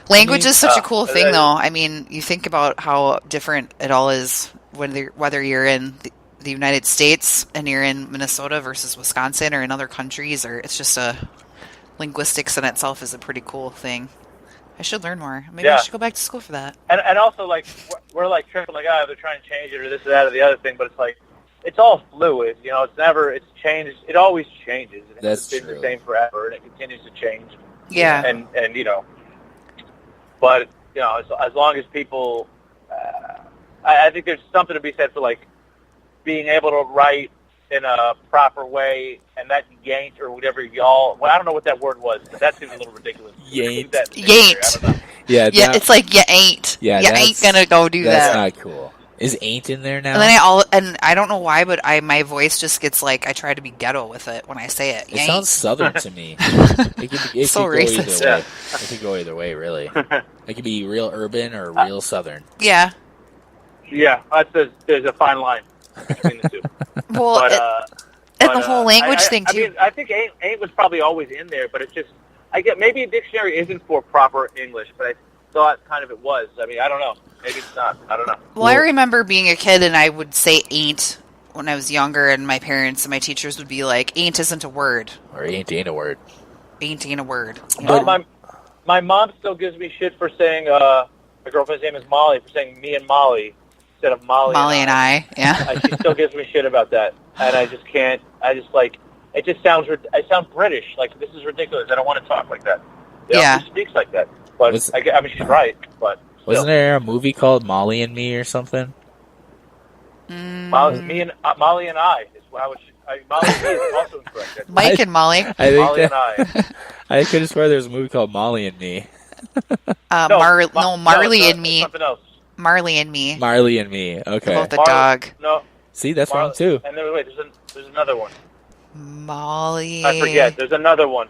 Speaker 2: Language is such a cool thing, though. I mean, you think about how different it all is whether you're in the United States and you're in Minnesota versus Wisconsin or in other countries, or it's just linguistics in itself is a pretty cool thing. I should learn more. Maybe I should go back to school for that.
Speaker 8: And also, like, we're like tripping, like, they're trying to change it or this or that or the other thing, but it's like, it's all fluid. You know, it's changed. It always changes.
Speaker 4: That's
Speaker 8: been
Speaker 4: true.
Speaker 8: the same forever, and it continues to change.
Speaker 2: Yeah.
Speaker 8: And you know, but, you know, as long as people, I think there's something to be said for, like, being able to write in a proper way, and that yanked or whatever y'all, well, I don't know what that word was, but that seems a little ridiculous.
Speaker 4: Yanked.
Speaker 2: Yanked.
Speaker 4: Yeah,
Speaker 2: it's like you ain't.
Speaker 4: Yeah,
Speaker 2: you ain't gonna go do
Speaker 4: that's
Speaker 2: that.
Speaker 4: not cool. Is ain't in there now?
Speaker 2: And then I don't know why, but my voice just gets like, I try to be ghetto with it when I say it.
Speaker 4: It sounds southern to me. It
Speaker 2: So
Speaker 4: could go
Speaker 2: racist.
Speaker 4: either way. It could go either way, really. It could be real urban or real southern.
Speaker 2: Yeah.
Speaker 8: Yeah, there's a fine line between the two.
Speaker 2: Well,
Speaker 8: But,
Speaker 2: the whole language thing, too.
Speaker 8: I mean, I think ain't was probably always in there, but it's just, I get, maybe a dictionary isn't for proper English, but I thought kind of it was. I mean, I don't know. Maybe it's not. I don't know.
Speaker 2: Well, I remember being a kid and I would say ain't when I was younger, and my parents and my teachers would be like, ain't isn't a word.
Speaker 4: Or ain't a word.
Speaker 2: Ain't a word. You
Speaker 8: But
Speaker 2: know?
Speaker 8: my mom still gives me shit for saying, my girlfriend's name is Molly, for saying me and Molly instead of Molly
Speaker 2: and I. Yeah.
Speaker 8: She still gives me shit about that. And I just can't, it just sounds, I sound British. Like, this is ridiculous. I don't want to talk like that. You know,
Speaker 2: Yeah.
Speaker 8: who speaks like that? But, I mean, she's right, but still.
Speaker 4: Wasn't there a movie called Molly and Me or something?
Speaker 8: Molly and I is how it should, Molly and Me is also incorrect. That's
Speaker 2: Mike and Molly.
Speaker 4: I think
Speaker 8: Molly and I.
Speaker 4: I could have swear there was a movie called Molly and Me.
Speaker 2: Marley and Me.
Speaker 8: Something else.
Speaker 2: Marley and Me.
Speaker 4: Marley and Me. Okay.
Speaker 2: About the dog.
Speaker 8: No.
Speaker 4: See, that's wrong too.
Speaker 8: And there's another one.
Speaker 2: Molly.
Speaker 8: I forget. There's another one.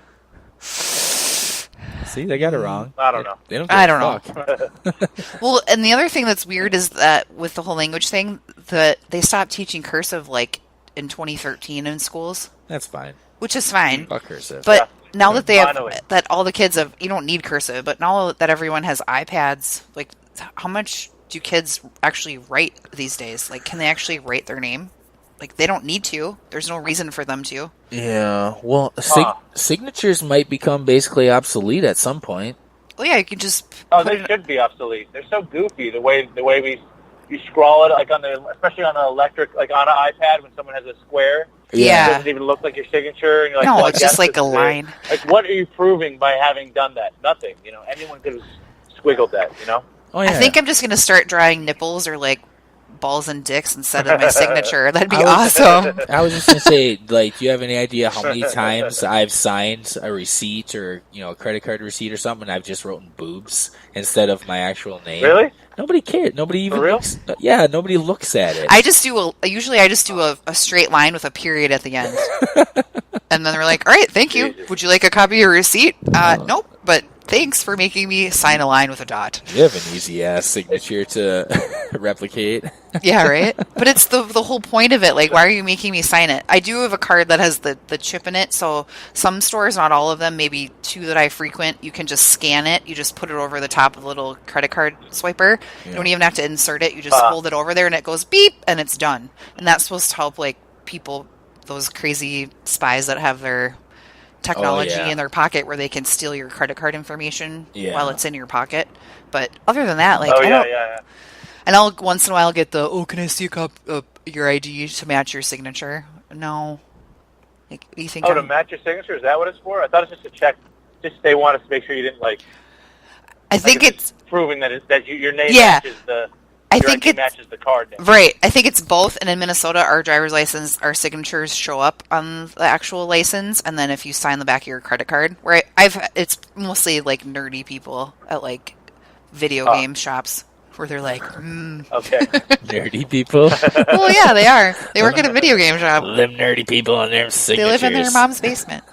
Speaker 4: See, they got it wrong.
Speaker 8: I don't know.
Speaker 4: They don't
Speaker 2: I
Speaker 4: give
Speaker 2: don't
Speaker 4: a fuck.
Speaker 2: Well, and the other thing that's weird is that with the whole language thing, that they stopped teaching cursive like in 2013 in schools,
Speaker 4: That's fine.
Speaker 2: which is fine.
Speaker 4: Fuck cursive.
Speaker 2: But now that they have,
Speaker 8: Finally.
Speaker 2: that all the kids have, you don't need cursive, but now that everyone has iPads, like, how much do kids actually write these days? Like, can they actually write their name? Like, they don't need to. There's no reason for them to.
Speaker 4: Yeah, well, signatures might become basically obsolete at some point.
Speaker 2: Well, yeah, you can just.
Speaker 8: Oh, they should be obsolete. They're so goofy the way you scroll it, like especially on an electric, like on an iPad when someone has a square.
Speaker 2: Yeah.
Speaker 8: It doesn't even look like your signature. And you're like,
Speaker 2: No,
Speaker 8: well,
Speaker 2: it's
Speaker 8: I
Speaker 2: just
Speaker 8: guess
Speaker 2: like
Speaker 8: it's
Speaker 2: a
Speaker 8: there.
Speaker 2: line.
Speaker 8: Like, what are you proving by having done that? Nothing. You know, anyone could have squiggled that. You know.
Speaker 4: Oh yeah.
Speaker 2: I think I'm just going to start drawing nipples or like balls and dicks instead of my signature. That'd be
Speaker 4: I was-
Speaker 2: awesome.
Speaker 4: I was just gonna say, like, do you have any idea how many times I've signed a receipt or a credit card receipt or something? And I've just written boobs instead of my actual name.
Speaker 8: Really?
Speaker 4: Nobody cared. Nobody even.
Speaker 8: For real?
Speaker 4: Looks, yeah, nobody looks at it.
Speaker 2: I just do a straight line with a period at the end. And then they're like, all right, thank you. Would you like a copy of your receipt? Nope. But Thanks for making me sign a line with a dot.
Speaker 4: You have an easy ass signature to replicate.
Speaker 2: Yeah, right? But it's the whole point of it. Like, why are you making me sign it? I do have a card that has the chip in it, so some stores, not all of them, maybe 2 that I frequent, you can just scan it. You just put it over the top of the little credit card swiper.
Speaker 4: Yeah.
Speaker 2: You don't even have to insert it. You just hold it over there, and it goes beep, and it's done. And that's supposed to help, like, people, those crazy spies that have their technology in their pocket where they can steal your credit card information while it's in your pocket. But other than that, like, and I'll once in a while get the, can I see a copy of your ID to match your signature? No. Like, you think
Speaker 8: to match your signature? Is that what it's for? I thought it's just to check. Just they want us to make sure you didn't
Speaker 2: I think it's
Speaker 8: proving that your name matches the.
Speaker 2: I think it
Speaker 8: matches the card name.
Speaker 2: Right. I think it's both. And in Minnesota, our driver's license, our signatures show up on the actual license, and then if you sign the back of your credit card, where it's mostly like nerdy people at like video game shops where they're like,
Speaker 8: Okay.
Speaker 4: Nerdy people.
Speaker 2: Well, yeah, they are. They work at a video game shop.
Speaker 4: Them nerdy people on their signatures.
Speaker 2: They live in their mom's basement.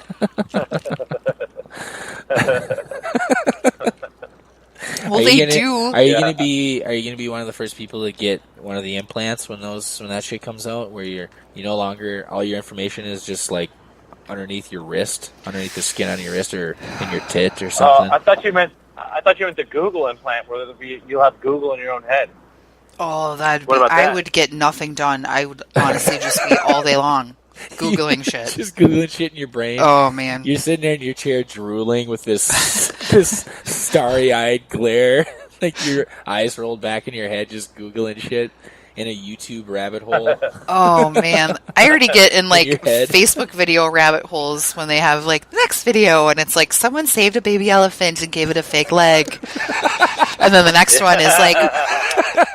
Speaker 2: Well,
Speaker 4: Are you gonna be one of the first people to get one of the implants when that shit comes out, where you no longer, all your information is just like underneath your wrist, underneath the skin on your wrist or in your tit or something?
Speaker 8: I thought you meant the Google implant, where you'll have Google in your own head.
Speaker 2: Oh, I would get nothing done. I would honestly just be all day long Googling shit.
Speaker 4: Just Googling shit in your brain.
Speaker 2: Oh, man.
Speaker 4: You're sitting there in your chair drooling with this starry-eyed glare, like your eyes rolled back in your head, just Googling shit in a YouTube rabbit hole.
Speaker 2: Oh, man. I already get in, like,
Speaker 4: head.
Speaker 2: Facebook video rabbit holes when they have, like, the next video, and it's like, someone saved a baby elephant and gave it a fake leg. And then the next one is like,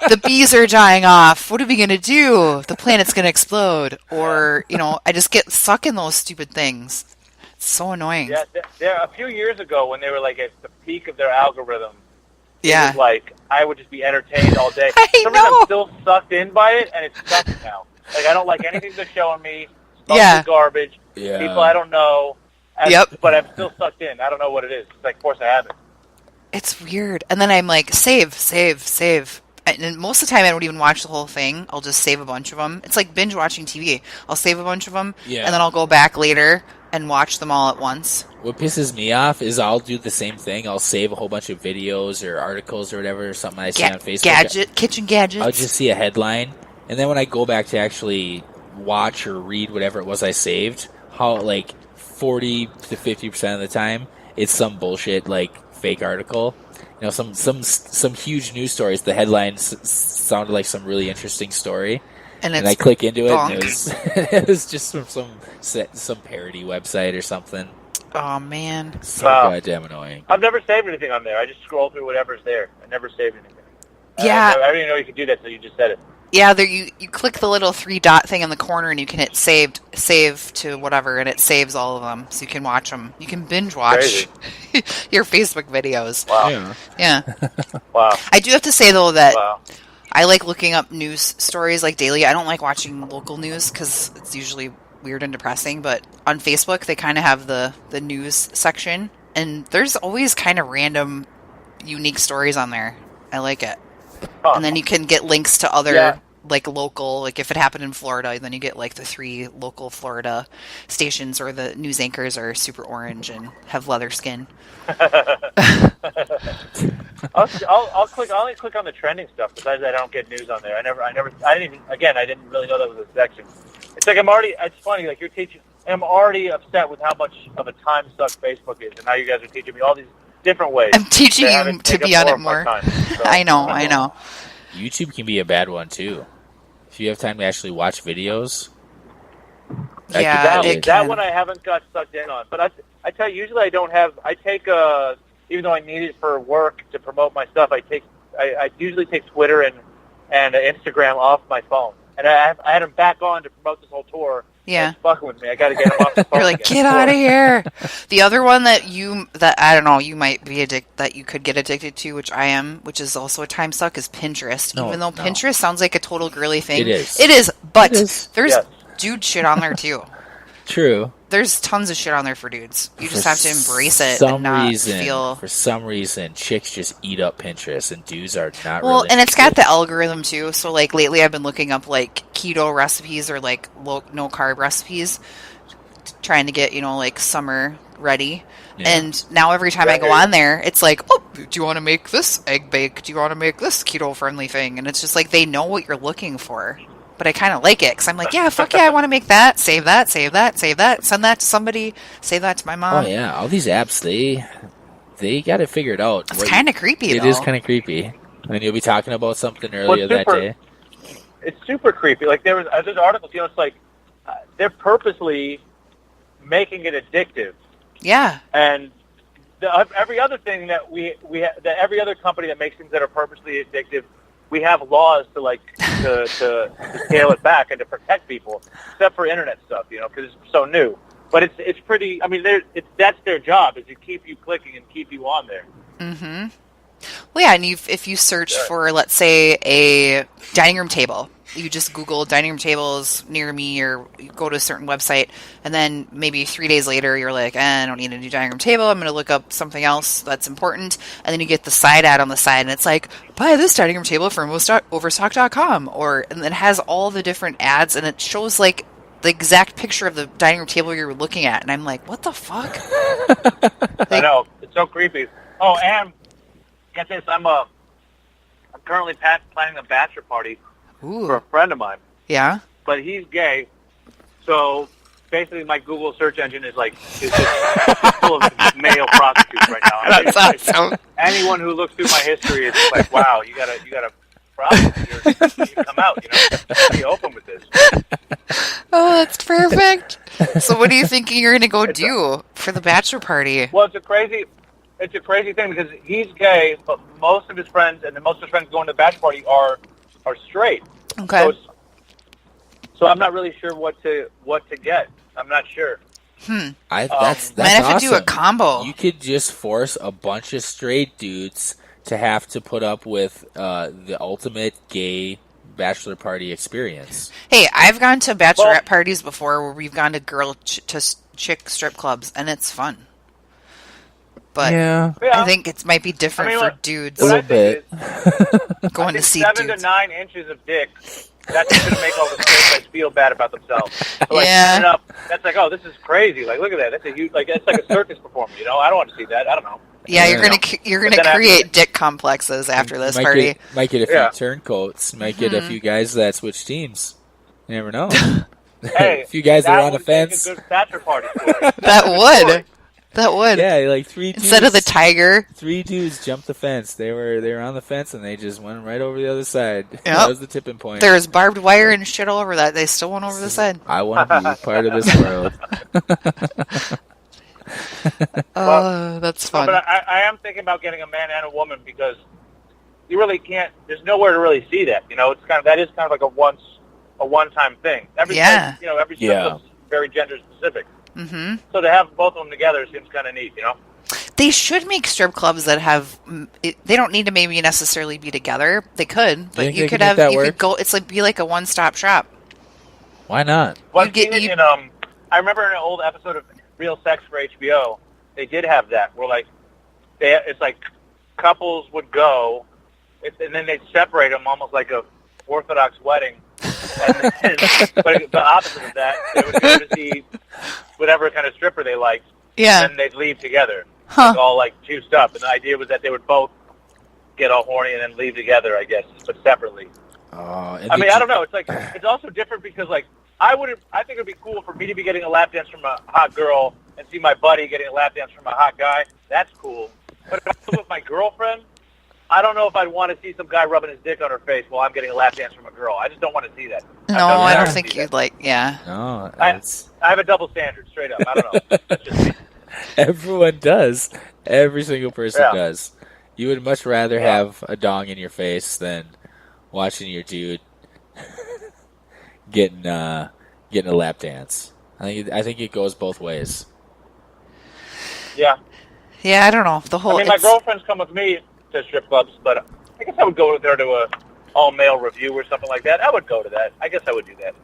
Speaker 2: the bees are dying off. What are we going to do? The planet's going to explode. Or, I just get stuck in those stupid things. It's so annoying.
Speaker 8: Yeah, there a few years ago when they were, like, at the peak of their algorithm,
Speaker 2: yeah.
Speaker 8: It was like, I would just be entertained all day.
Speaker 2: I
Speaker 8: For some reason, I'm still sucked in by it, and it's stuck now. Like, I don't like anything they're showing me. It's garbage.
Speaker 4: Yeah.
Speaker 8: People I don't know. But I'm still sucked in. I don't know what it is. It's like force of habit.
Speaker 2: It's weird. And then I'm like, save. And most of the time, I don't even watch the whole thing. I'll just save a bunch of them. It's like binge watching TV. I'll save a bunch of them, and then I'll go back later and watch them all at once.
Speaker 4: What pisses me off is I'll do the same thing. I'll save a whole bunch of videos or articles or whatever, or something I see on Facebook.
Speaker 2: Kitchen gadgets.
Speaker 4: I'll just see a headline, and then when I go back to actually watch or read whatever it was I saved, how like 40 to 50% of the time, it's some bullshit like fake article. Some huge news stories. The headlines sounded like some really interesting story. And I click into it, and it was just from some parody website or something.
Speaker 2: Oh, man.
Speaker 4: So goddamn annoying.
Speaker 8: I've never saved anything on there. I just scroll through whatever's there. I never saved anything.
Speaker 2: Yeah.
Speaker 8: I didn't even know you could do that, so you just said it.
Speaker 2: Yeah, there you click the little 3-dot thing in the corner, and you can hit save to whatever, and it saves all of them, so you can watch them. You can binge watch your Facebook videos.
Speaker 8: Wow.
Speaker 2: Yeah.
Speaker 8: Wow.
Speaker 2: I do have to say, though, that I like looking up news stories like daily. I don't like watching local news because it's usually weird and depressing, but on Facebook, they kind of have the news section, and there's always kind of random, unique stories on there. I like it.
Speaker 8: Huh.
Speaker 2: And then you can get links to other, like, local, like, if it happened in Florida, then you get, like, the 3 local Florida stations, or the news anchors are super orange and have leather skin.
Speaker 8: I'll only click on the trending stuff. Besides, I don't get news on there. I didn't really know that was a section. It's like it's funny, like you're teaching, I'm already upset with how much of a time suck Facebook is, and now you guys are teaching me all these different ways.
Speaker 2: I'm teaching you to be on it more.
Speaker 8: So,
Speaker 2: I know.
Speaker 4: YouTube can be a bad one too. If you have time to actually watch videos.
Speaker 8: That one I haven't got sucked in on. But I tell you, usually I take even though I need it for work to promote my stuff, I usually take Twitter and Instagram off my phone. And I had them back on to promote this whole tour.
Speaker 2: Yeah.
Speaker 8: He's fucking with me. I got to get him off the phone.
Speaker 2: You're like, get out of here. The other one that I don't know, you might be that you could get addicted to, which I am, which is also a time suck, is Pinterest. Even though Pinterest sounds like a total girly thing.
Speaker 4: It is.
Speaker 2: It is, but there's dude shit on there too.
Speaker 4: True.
Speaker 2: there's tons of shit on there for dudes. You just
Speaker 4: For
Speaker 2: have to embrace it and not feel.
Speaker 4: For some reason, chicks just eat up Pinterest, and dudes are not.
Speaker 2: Well,
Speaker 4: really
Speaker 2: and it's got
Speaker 4: interested.
Speaker 2: the algorithm too. So like lately, I've been looking up like keto recipes or like no carb recipes, trying to get like summer ready.
Speaker 4: Yeah.
Speaker 2: And now every time I go on there, it's like, oh, do you want to make this egg bake? Do you want to make this keto friendly thing? And it's just like they know what you're looking for. But I kind of like it because I'm like, yeah, fuck yeah, I want to make that. Save that, save that, save that. Send that to somebody. Save that to my mom.
Speaker 4: Oh yeah, all these apps they got it figured out.
Speaker 2: It's kind of creepy.
Speaker 4: It is kind of creepy. And then you'll be talking about something earlier that day.
Speaker 8: It's super creepy. Like there's articles, it's like they're purposely making it addictive.
Speaker 2: Yeah.
Speaker 8: And every other thing that that every other company that makes things that are purposely addictive, we have laws to scale it back and to protect people, except for internet stuff, because it's so new. But it's pretty. I mean, that's their job, is to keep you clicking and keep you on there.
Speaker 2: Mm-hmm. Well, yeah, and if you search for, let's say, a dining room table, you just Google dining room tables near me, or you go to a certain website, and then maybe 3 days later, you're like, I don't need a new dining room table. I'm going to look up something else that's important, and then you get the side ad on the side, and it's like, buy this dining room table from Overstock.com, and it has all the different ads, and it shows like the exact picture of the dining room table you're looking at, and I'm like, what the fuck?
Speaker 8: I know, it's so creepy. Oh, and get this, I'm currently planning a bachelor party.
Speaker 2: Ooh.
Speaker 8: For a friend of mine.
Speaker 2: Yeah?
Speaker 8: But he's gay, so basically my Google search engine is just full of male prostitutes right now. I mean,
Speaker 2: That's awesome.
Speaker 8: Anyone who looks through my history is just like, wow, you got a problem. You come out, be open with this.
Speaker 2: Oh, that's perfect. So what are you thinking you're going to go do for the bachelor party?
Speaker 8: Well, it's a crazy thing because he's gay, but most of his friends going to the bachelor party are straight.
Speaker 2: Okay.
Speaker 8: So I'm not really sure what to get. I'm not sure.
Speaker 4: That's
Speaker 2: might have
Speaker 4: awesome.
Speaker 2: to do a combo.
Speaker 4: You could just force a bunch of straight dudes to have to put up with the ultimate gay bachelor party experience.
Speaker 2: Hey, I've gone to bachelorette parties before where we've gone to chick strip clubs, and it's fun. But
Speaker 4: yeah.
Speaker 2: I think it might be different for dudes.
Speaker 4: A little bit.
Speaker 2: Going to see
Speaker 8: 7
Speaker 2: dudes.
Speaker 8: to 9 inches of dick. That's going to make all the straight guys feel bad about themselves. So,
Speaker 2: Yeah.
Speaker 8: Up, that's like, oh, this is crazy. Like, look at that. That's a huge. It's like a circus performance. I don't want to see that. I don't know.
Speaker 2: Yeah, you're gonna create dick complexes after this party.
Speaker 4: Might get a few turncoats. Might get a few guys that switch teams. You never know.
Speaker 8: Hey,
Speaker 4: a few guys that are on the fence.
Speaker 8: A good bachelor party story.
Speaker 2: That would.
Speaker 4: Yeah, like 3 dudes.
Speaker 2: Instead of the tiger.
Speaker 4: 3 dudes jumped the fence. They were on the fence and they just went right over the other side.
Speaker 2: Yep.
Speaker 4: That was the tipping point.
Speaker 2: There was barbed wire and shit all over that. They still went over the side.
Speaker 4: I want to be part of this world.
Speaker 2: Oh, that's fun.
Speaker 8: But I am thinking about getting a man and a woman because you really can't. There's nowhere to really see that. It's that is kind of like a one-time thing. Every strip club's very gender specific.
Speaker 2: Mm-hmm.
Speaker 8: So to have both of them together seems kind of neat.
Speaker 2: They should make strip clubs that have. They don't need to maybe necessarily be together. They could, but you could have. You could go. It's be like a one-stop shop.
Speaker 4: Why not?
Speaker 8: Well, I remember in an old episode of Real Sex for HBO, they did have that where it's like couples would go, and then they'd separate them almost like a Orthodox wedding. But the opposite of that, they would go to see whatever kind of stripper they liked.
Speaker 2: Yeah.
Speaker 8: And then they'd leave together, all juiced up. And the idea was that they would both get all horny and then leave together, I guess, but separately. I don't know. It's it's also different because I think it'd be cool for me to be getting a lap dance from a hot girl and see my buddy getting a lap dance from a hot guy. That's cool. But if I'm with my girlfriend, I don't know if I'd want to see some guy rubbing his dick on her face while I'm getting a lap dance from a girl. I just don't want to see that.
Speaker 2: No, I don't think you'd yeah.
Speaker 4: No,
Speaker 8: I have a double standard, straight up. I don't know. That's just me.
Speaker 4: Everyone does. Every single person does. You would much rather have a dong in your face than watching your dude getting a lap dance. I think it goes both ways.
Speaker 8: Yeah.
Speaker 2: Yeah, I don't know.
Speaker 8: My girlfriends come with me to strip clubs, but I guess I would go there to a all-male review or something like that. I would go to that. I guess I would do that.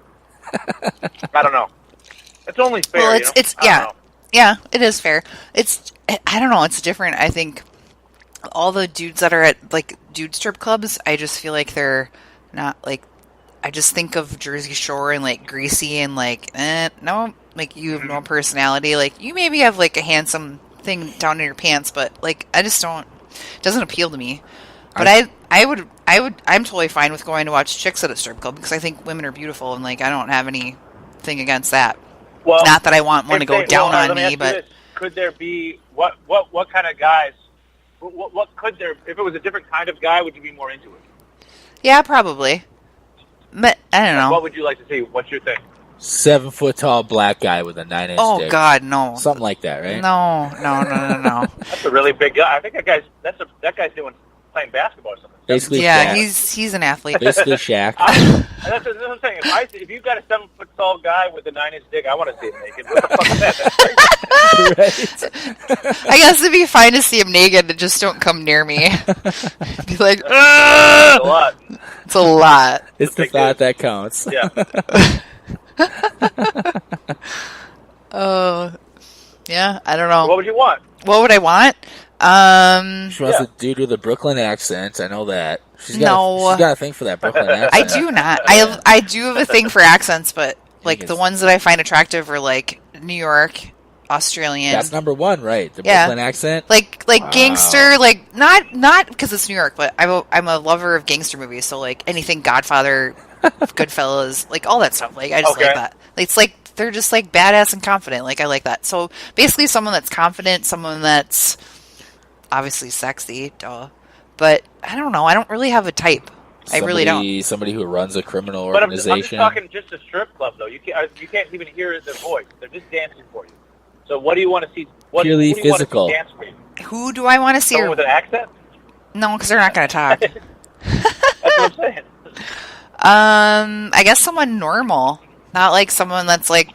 Speaker 8: I don't know. It's only fair.
Speaker 2: Well,
Speaker 8: you know?
Speaker 2: it's
Speaker 8: I don't
Speaker 2: yeah,
Speaker 8: know.
Speaker 2: yeah, it is fair. I don't know, it's different. I think all the dudes that are at like dude strip clubs, I just feel like they're not like. I just think of Jersey Shore and like greasy and like no, like you have no personality. Like you maybe have like a handsome thing down in your pants, but like I just don't. It doesn't appeal to me. But I'm totally fine with going to watch chicks at a strip club because I think women are beautiful and like I don't have anything against that.
Speaker 8: Well,
Speaker 2: Not that I want one to go down on
Speaker 8: let
Speaker 2: me,
Speaker 8: ask you
Speaker 2: but
Speaker 8: this. Could there be what kind of guys? What could there? If it was a different kind of guy, would you be more into it?
Speaker 2: yeah, probably. But I don't know.
Speaker 8: What would you like to see? What's your thing?
Speaker 4: 7 foot tall black guy with a 9-inch
Speaker 2: Oh
Speaker 4: dick.
Speaker 2: God, no.
Speaker 4: Something like that, right?
Speaker 2: No.
Speaker 8: That's a really big guy. I think that guy's playing basketball or something.
Speaker 4: Basically,
Speaker 2: Yeah,
Speaker 4: Shaq.
Speaker 2: he's an athlete.
Speaker 4: Basically Shaq.
Speaker 8: That's what I'm saying. If you've got a 7 foot tall guy with a 9-inch dick, I want to see him naked. What the fuck is that? That's crazy.
Speaker 4: Right?
Speaker 2: I guess it'd be fine to see him naked, but just don't come near me. Be like,
Speaker 8: That's a lot.
Speaker 2: it's a lot.
Speaker 4: It's the thought that counts.
Speaker 8: Yeah.
Speaker 2: Oh, yeah. I don't know.
Speaker 8: What would you want?
Speaker 2: What would I want?
Speaker 4: She wants a dude with a Brooklyn accent. I know that. She's got
Speaker 2: No.
Speaker 4: she's got a thing for that Brooklyn accent.
Speaker 2: I do not. I do have a thing for accents, but like the ones that I find attractive are like New York, Australian.
Speaker 4: That's number one, right? The
Speaker 2: Yeah.
Speaker 4: Brooklyn accent.
Speaker 2: Like
Speaker 4: Wow.
Speaker 2: gangster, like not because it's New York, but I'm a lover of gangster movies. So like anything Godfather, Goodfellas, like all that stuff. Like I just
Speaker 8: Okay.
Speaker 2: like that. It's like they're just like badass and confident. Like I like that. So basically, someone that's confident, someone that's obviously sexy, duh. But I don't know. I don't really have a type. I really don't.
Speaker 4: Somebody who runs a criminal
Speaker 8: But I'm just
Speaker 4: organization.
Speaker 8: talking just a strip club, though. You can't even hear their voice. They're just dancing for you. So what do you want to see?
Speaker 4: Purely
Speaker 8: who do you want to
Speaker 4: physical.
Speaker 8: see dance for you?
Speaker 2: Who do I want to see?
Speaker 8: Someone with an accent?
Speaker 2: No, because they're not going to talk.
Speaker 8: That's what I'm saying.
Speaker 2: I guess someone normal, not like someone that's like.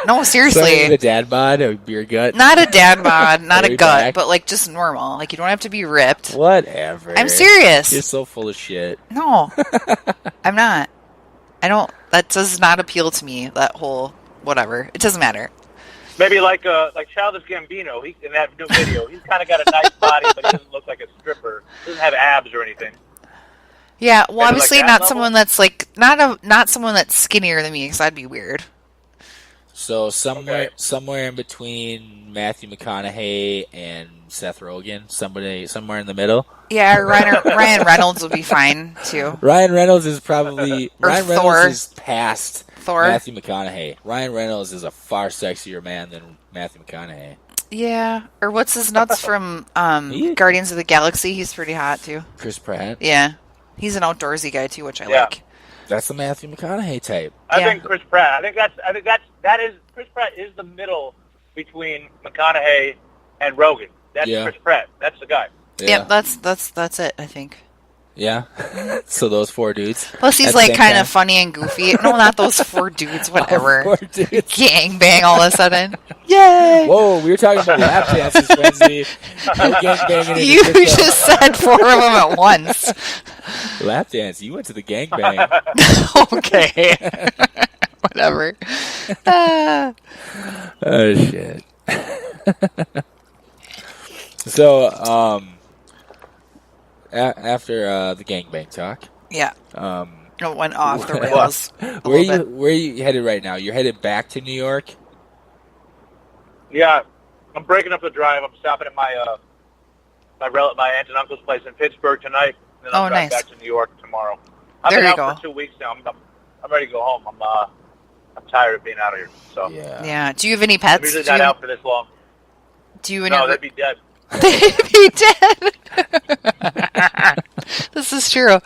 Speaker 2: No,
Speaker 4: Somebody
Speaker 2: seriously.
Speaker 4: with a dad bod, a beer gut.
Speaker 2: Not a dad bod, not a
Speaker 4: Very
Speaker 2: gut,
Speaker 4: back.
Speaker 2: but like just normal. Like you don't have to be ripped.
Speaker 4: Whatever.
Speaker 2: I'm serious.
Speaker 4: You're so full of shit.
Speaker 2: No, I'm not. I don't. That does not appeal to me. That whole whatever. It doesn't matter.
Speaker 8: Maybe like Childish Gambino. He in that new video, he's kind of got a nice body, but he doesn't look like a stripper. He doesn't have abs or anything.
Speaker 2: Yeah. Well,
Speaker 8: Maybe
Speaker 2: obviously
Speaker 8: like that
Speaker 2: not
Speaker 8: level?
Speaker 2: someone that's like not someone that's skinnier than me, because that'd be weird.
Speaker 4: So somewhere
Speaker 8: Okay.
Speaker 4: somewhere in between Matthew McConaughey and Seth Rogen, somewhere in the middle.
Speaker 2: Yeah, Ryan Reynolds would be fine too.
Speaker 4: Ryan Reynolds is probably
Speaker 2: Or
Speaker 4: Ryan
Speaker 2: Thor.
Speaker 4: Reynolds is past
Speaker 2: Thor.
Speaker 4: Matthew McConaughey. Ryan Reynolds is a far sexier man than Matthew McConaughey.
Speaker 2: Yeah. Or what's his nuts from
Speaker 4: He-
Speaker 2: Guardians of the Galaxy? He's pretty hot too.
Speaker 4: Chris Pratt.
Speaker 2: Yeah. He's an outdoorsy guy too, which I
Speaker 8: Yeah.
Speaker 2: like.
Speaker 4: That's the Matthew McConaughey type.
Speaker 8: I
Speaker 2: Yeah.
Speaker 8: think Chris Pratt. I think Chris Pratt is the middle between McConaughey and Rogan. That's
Speaker 4: Yeah.
Speaker 8: Chris Pratt. That's the guy.
Speaker 2: Yeah, that's it, I think.
Speaker 4: Yeah. So those four dudes.
Speaker 2: Plus he's
Speaker 4: At the
Speaker 2: like
Speaker 4: same
Speaker 2: kind
Speaker 4: time.
Speaker 2: of funny and goofy. No, not those four dudes, whatever.
Speaker 4: Four dudes.
Speaker 2: Gangbang all of a sudden. Yay!
Speaker 4: Whoa, we were talking about lap dances, Wednesday. No gangbanging in
Speaker 2: You
Speaker 4: the TikTok.
Speaker 2: just said four of them at once.
Speaker 4: Lap dance. You went to the gangbang.
Speaker 2: Okay. Whatever. Ah.
Speaker 4: Oh shit. So, after the gangbang talk,
Speaker 2: Yeah. It went off the
Speaker 4: What?
Speaker 2: rails. a
Speaker 4: where
Speaker 2: little
Speaker 4: you
Speaker 2: bit.
Speaker 4: where you headed right now? You're headed back to New York.
Speaker 8: Yeah, I'm breaking up the drive. I'm stopping at my my aunt and uncle's place in Pittsburgh tonight, and then
Speaker 2: Oh,
Speaker 8: I'm driving
Speaker 2: nice.
Speaker 8: back to New York tomorrow. I've
Speaker 2: There
Speaker 8: been
Speaker 2: you
Speaker 8: out
Speaker 2: go.
Speaker 8: for 2 weeks now. I'm ready to go home. I'm tired of being out of here. So
Speaker 4: Yeah.
Speaker 2: Yeah. Do you have any
Speaker 8: I'm
Speaker 2: pets?
Speaker 8: usually
Speaker 2: Do
Speaker 8: not
Speaker 2: you,
Speaker 8: out for this long.
Speaker 2: do you
Speaker 8: No, they'd be dead.
Speaker 2: They'd be dead. This is true.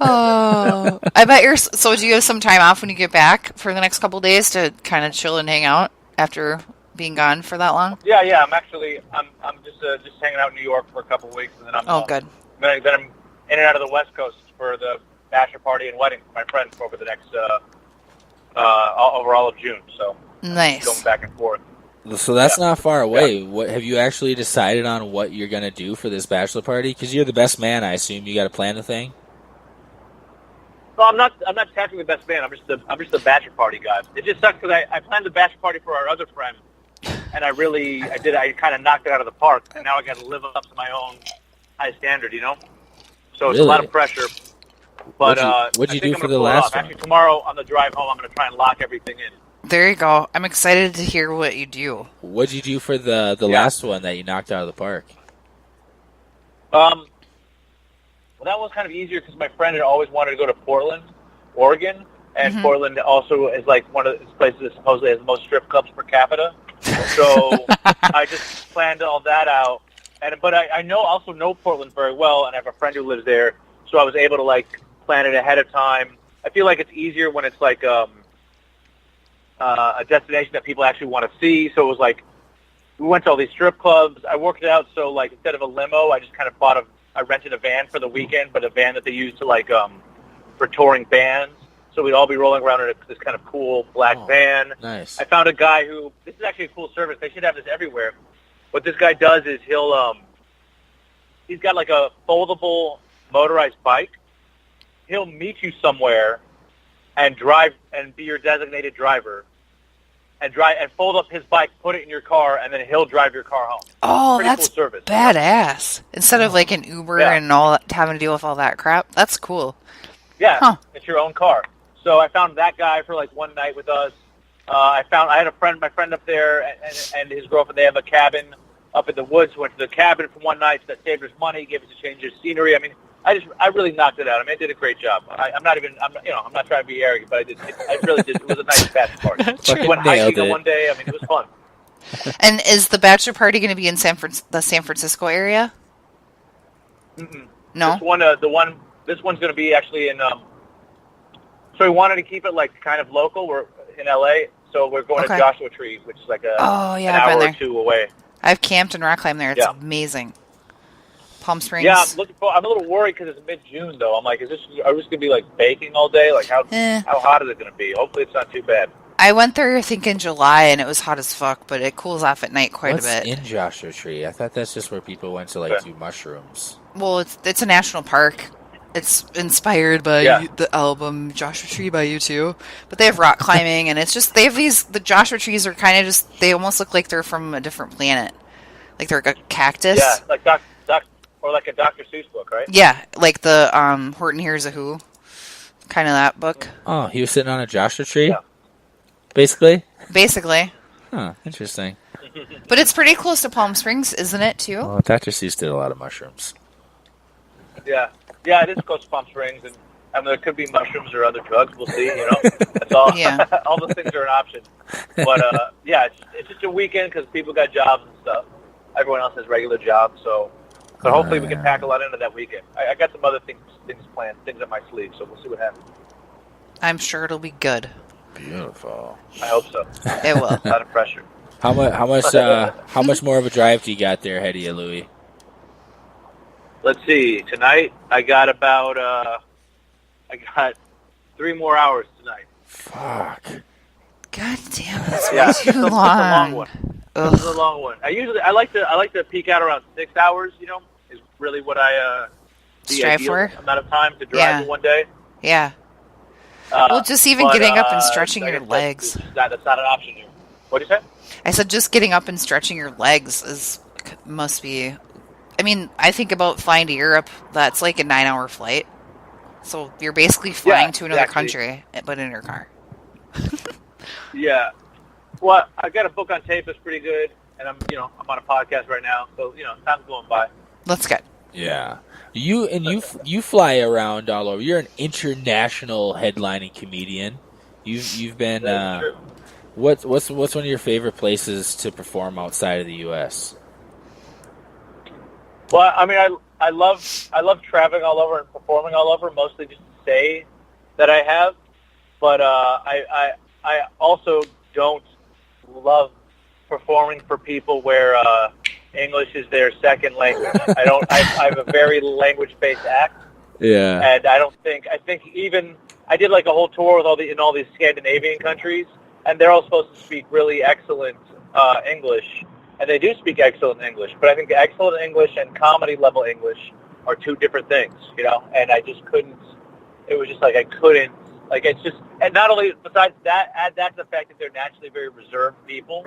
Speaker 2: Oh, I bet you're. So, do you have some time off when you get back for the next couple of days to kind of chill and hang out after being gone for that long?
Speaker 8: Yeah. I'm just hanging out in New York for a couple of weeks, and then I'm
Speaker 2: Oh, good.
Speaker 8: Then I'm in and out of the West Coast for the bachelor party and wedding for my friend over the next over all of June. So
Speaker 2: Nice.
Speaker 8: going back and forth.
Speaker 4: So that's not far away. What have you actually decided on what you're gonna do for this bachelor party? Because you're the best man, I assume. You got to plan the thing.
Speaker 8: Well, I'm not technically the best man. I'm just the bachelor party guy. It just sucks because I planned the bachelor party for our other friend, and I kind of knocked it out of the park, and now I got to live up to my own high standard, you know. So it's a lot of pressure. But
Speaker 4: what'd you do for the last one?
Speaker 8: Actually, tomorrow on the drive home, I'm going to try and lock everything in.
Speaker 2: There you go. I'm excited to hear what you do.
Speaker 4: What'd you do for the last one that you knocked out of the park?
Speaker 8: Well, that was kind of easier because my friend had always wanted to go to Portland, Oregon, and Portland also is like one of the places that supposedly has the most strip clubs per capita. So I just planned all that out. But I also know Portland very well, and I have a friend who lives there, so I was able to like plan it ahead of time. I feel like it's easier when it's like a destination that people actually want to see. So it was like we went to all these strip clubs. I worked it out so like instead of a limo, I just kind of I rented a van for the weekend, but a van that they use to like for touring bands. So we'd all be rolling around in this kind of cool black van.
Speaker 4: Nice.
Speaker 8: I found a guy who this is actually a cool service. They should have this everywhere. What this guy does is he's got like a foldable motorized bike. He'll meet you somewhere and drive and be your designated driver and fold up his bike, put it in your car, and then he'll drive your car home.
Speaker 2: Oh,
Speaker 8: Pretty
Speaker 2: that's
Speaker 8: cool service.
Speaker 2: badass. Instead of like an Uber and all that, having to deal with all that crap. That's cool.
Speaker 8: Yeah, It's your own car. So I found that guy for like one night with us. I had my friend up there and his girlfriend. They have a cabin up in the woods. Went to the cabin for one night. So that saved us money, gave us a change of scenery. I mean, I really knocked it out. I mean, I did a great job. I'm not trying to be arrogant, but I really did. It was a nice bachelor party. We went hiking one day. I mean, it was fun.
Speaker 2: And is the bachelor party going to be in the San Francisco area?
Speaker 8: Mm-mm.
Speaker 2: No.
Speaker 8: This one's going to be actually in. So we wanted to keep it like kind of local. We're in LA, so we're going to Joshua Tree, which is like an hour or two away.
Speaker 2: I've camped and rock climbed there. It's amazing. Palm Springs.
Speaker 8: Yeah, I'm a little worried because it's mid-June though. I'm like, are we just going to be like baking all day? Like how hot is it going to be? Hopefully it's not too bad.
Speaker 2: I went there, I think, in July, and it was hot as fuck, but it cools off at night quite a bit.
Speaker 4: What's in Joshua Tree? I thought that's just where people went to like do mushrooms.
Speaker 2: Well, it's a national park. It's inspired by the album Joshua Tree by U2. But they have rock climbing, and it's just, the Joshua trees are kind of just, they almost look like they're from a different planet. Like they're like a cactus.
Speaker 8: Yeah, like or like a Dr. Seuss book, right?
Speaker 2: Yeah, like the Horton Hears a Who. Kind of that book.
Speaker 4: Oh, he was sitting on a Joshua Tree? Yeah. Basically?
Speaker 2: Basically.
Speaker 4: Huh, interesting.
Speaker 2: But it's pretty close to Palm Springs, isn't it, too?
Speaker 4: Well, Dr. Seuss did a lot of mushrooms.
Speaker 8: Yeah. Yeah, it is close to Palm Springs, and I mean, there could be mushrooms or other drugs. We'll see, you know. That's all.
Speaker 2: Yeah.
Speaker 8: All those things are an option. But, it's just a weekend because people got jobs and stuff. Everyone else has regular jobs, so hopefully we can pack a lot into that weekend. I got some other things planned, things up my sleeve, so we'll see what happens.
Speaker 2: I'm sure it'll be good.
Speaker 4: Beautiful.
Speaker 8: I hope so.
Speaker 2: It will.
Speaker 8: A lot of pressure.
Speaker 4: How much more of a drive do you got there ahead of you, Louie?
Speaker 8: Let's see. Tonight I got about 3 more hours tonight.
Speaker 4: Fuck.
Speaker 2: God damn, that's way too long.
Speaker 8: It's a long one. It's a long one. I like to peak out around 6 hours. You know, is really what I
Speaker 2: strive for.
Speaker 8: Amount of time to drive in one day.
Speaker 2: Yeah. Well, just even getting up and stretching your legs.
Speaker 8: That's not an option here. What did you say?
Speaker 2: I said just getting up and stretching your legs must be. I mean, I think about flying to Europe. That's like a 9-hour flight. So you're basically flying to another country, but in your car.
Speaker 8: Yeah. Well, I got a book on tape that's pretty good, and I'm on a podcast right now, so time's going by.
Speaker 2: That's good.
Speaker 4: Yeah. You fly around all over. You're an international headlining comedian. You've been what's one of your favorite places to perform outside of the US?
Speaker 8: Well, I mean, I love traveling all over and performing all over, mostly just to say that I have. But I also don't love performing for people where English is their second language. I have a very language-based act.
Speaker 4: Yeah.
Speaker 8: And I think even I did like a whole tour with in all these Scandinavian countries, and they're all supposed to speak really excellent English. And they do speak excellent English, but I think excellent English and comedy level English are two different things, and I just couldn't. it was just like I couldn't. Like it's just, and not only besides that, add that to the fact that they're naturally very reserved people.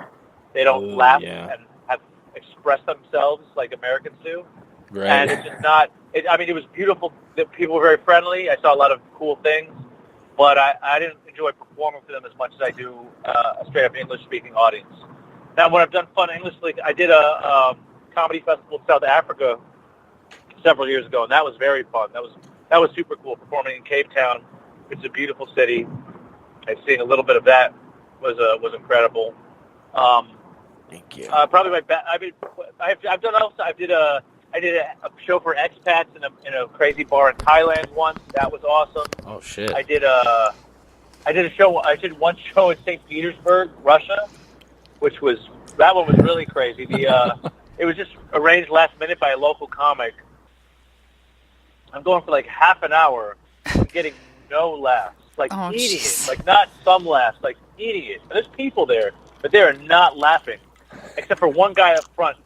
Speaker 8: They don't laugh and have expressed themselves like Americans do.
Speaker 4: Right.
Speaker 8: And it's just not. It was beautiful. The people were very friendly. I saw a lot of cool things, but I didn't enjoy performing for them as much as I do a straight up English speaking audience. Now, when I've done fun English, like I did a comedy festival in South Africa several years ago, and that was very fun. That was super cool. Performing in Cape Town, it's a beautiful city, and seeing a little bit of that was incredible.
Speaker 4: Thank you.
Speaker 8: Probably I've done also. I did a show for expats in a crazy bar in Thailand once. That was awesome.
Speaker 4: Oh shit.
Speaker 8: I did one show in St. Petersburg, Russia, that one was really crazy. It was just arranged last minute by a local comic. I'm going for like half an hour, getting no laughs, like eating it, like not some laughs, like eating it. And there's people there, but they are not laughing, except for one guy up front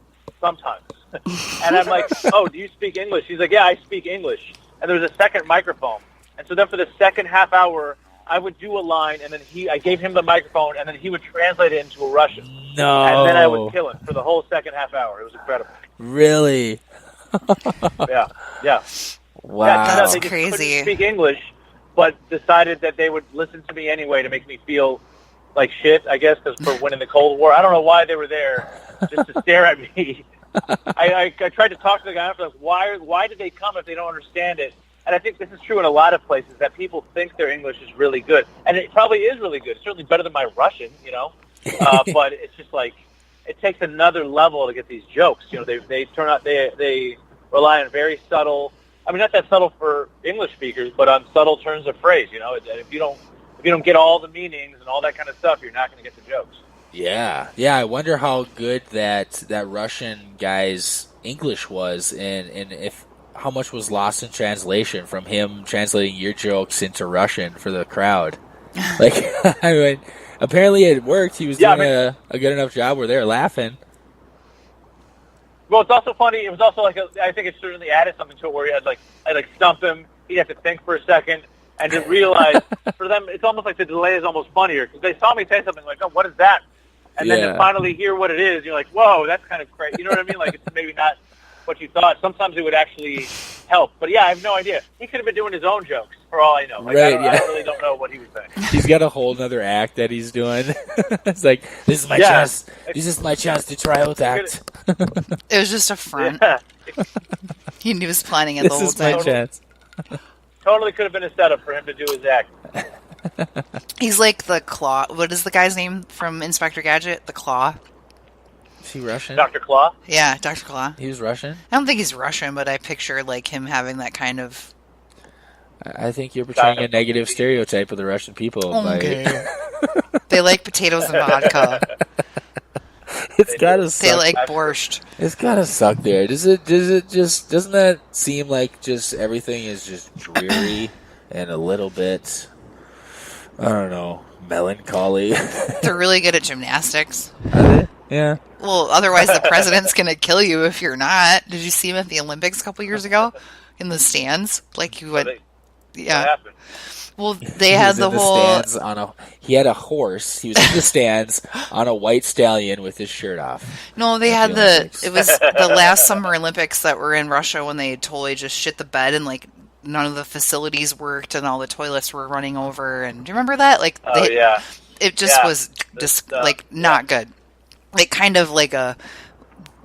Speaker 8: sometimes. And I'm like, oh, do you speak English? He's like, yeah, I speak English. And there was a second microphone. And so then for the second half hour, I would do a line, and then I gave him the microphone, and then he would translate it into a Russian.
Speaker 4: No.
Speaker 8: And then I would kill him for the whole second half hour. It was incredible.
Speaker 4: Really?
Speaker 8: Yeah.
Speaker 4: Wow.
Speaker 2: That's
Speaker 8: they just
Speaker 2: crazy.
Speaker 8: couldn't speak English, but decided that they would listen to me anyway to make me feel like shit, I guess, because for winning the Cold War. I don't know why they were there, just to stare at me. I tried to talk to the guy after, like, why did they come if they don't understand it? And I think this is true in a lot of places, that people think their English is really good. And it probably is really good. It's certainly better than my Russian, you know. But it's just like, it takes another level to get these jokes. You know, they turn out, they rely on very subtle, I mean, not that subtle for English speakers, but on subtle turns of phrase, you know. If you don't get all the meanings and all that kind of stuff, you're not going to get the jokes.
Speaker 4: Yeah. I wonder how good that Russian guy's English was, and if how much was lost in translation from him translating your jokes into Russian for the crowd. Like, I mean, apparently it worked. He was doing a good enough job where they're laughing.
Speaker 8: Well, it's also funny. It was also like I think it certainly added something to it where I'd stump him. He'd have to think for a second and to realize for them it's almost like the delay is almost funnier because they saw me say something like, "Oh, what is that?" And then to finally hear what it is, you're like, "Whoa, that's kind of crazy." You know what I mean? Like it's maybe not what you thought. Sometimes it would actually help. But yeah, I have no idea. He could have been doing his own jokes for all I know. Like,
Speaker 4: right,
Speaker 8: I really don't know what he was saying.
Speaker 4: He's got a whole other act that he's doing. It's like, this is my chance. This is my chance to try out act.
Speaker 2: It was just a front.
Speaker 8: Yeah.
Speaker 2: He was planning it the whole
Speaker 4: This is my
Speaker 2: time.
Speaker 4: chance.
Speaker 8: Totally could have been a setup for him to do his act.
Speaker 2: He's like the Claw. What is the guy's name from Inspector Gadget? The Claw.
Speaker 4: Is he Russian?
Speaker 8: Dr. Claw?
Speaker 2: Yeah, Dr. Claw.
Speaker 4: He was Russian?
Speaker 2: I don't think he's Russian, but I picture like him having that kind of...
Speaker 4: I think you're portraying a negative stereotype of the Russian people.
Speaker 2: Okay. They like potatoes and vodka.
Speaker 4: It's gotta suck.
Speaker 2: They like borscht.
Speaker 4: It's gotta suck there. Doesn't that seem like just everything is just dreary and a little bit, I don't know, melancholy?
Speaker 2: They're really good at gymnastics.
Speaker 4: Are they? Yeah.
Speaker 2: Well, otherwise the president's going to kill you if you're not. Did you see him at the Olympics a couple years ago? In the stands? Like you would... Yeah. Well, they had the whole...
Speaker 4: He had a horse. He was in the stands on a white stallion with his shirt off.
Speaker 2: No, they had it was the last Summer Olympics that were in Russia when they totally just shit the bed and like none of the facilities worked and all the toilets were running over. And do you remember that? Like, it just was just like not good. Like kind of like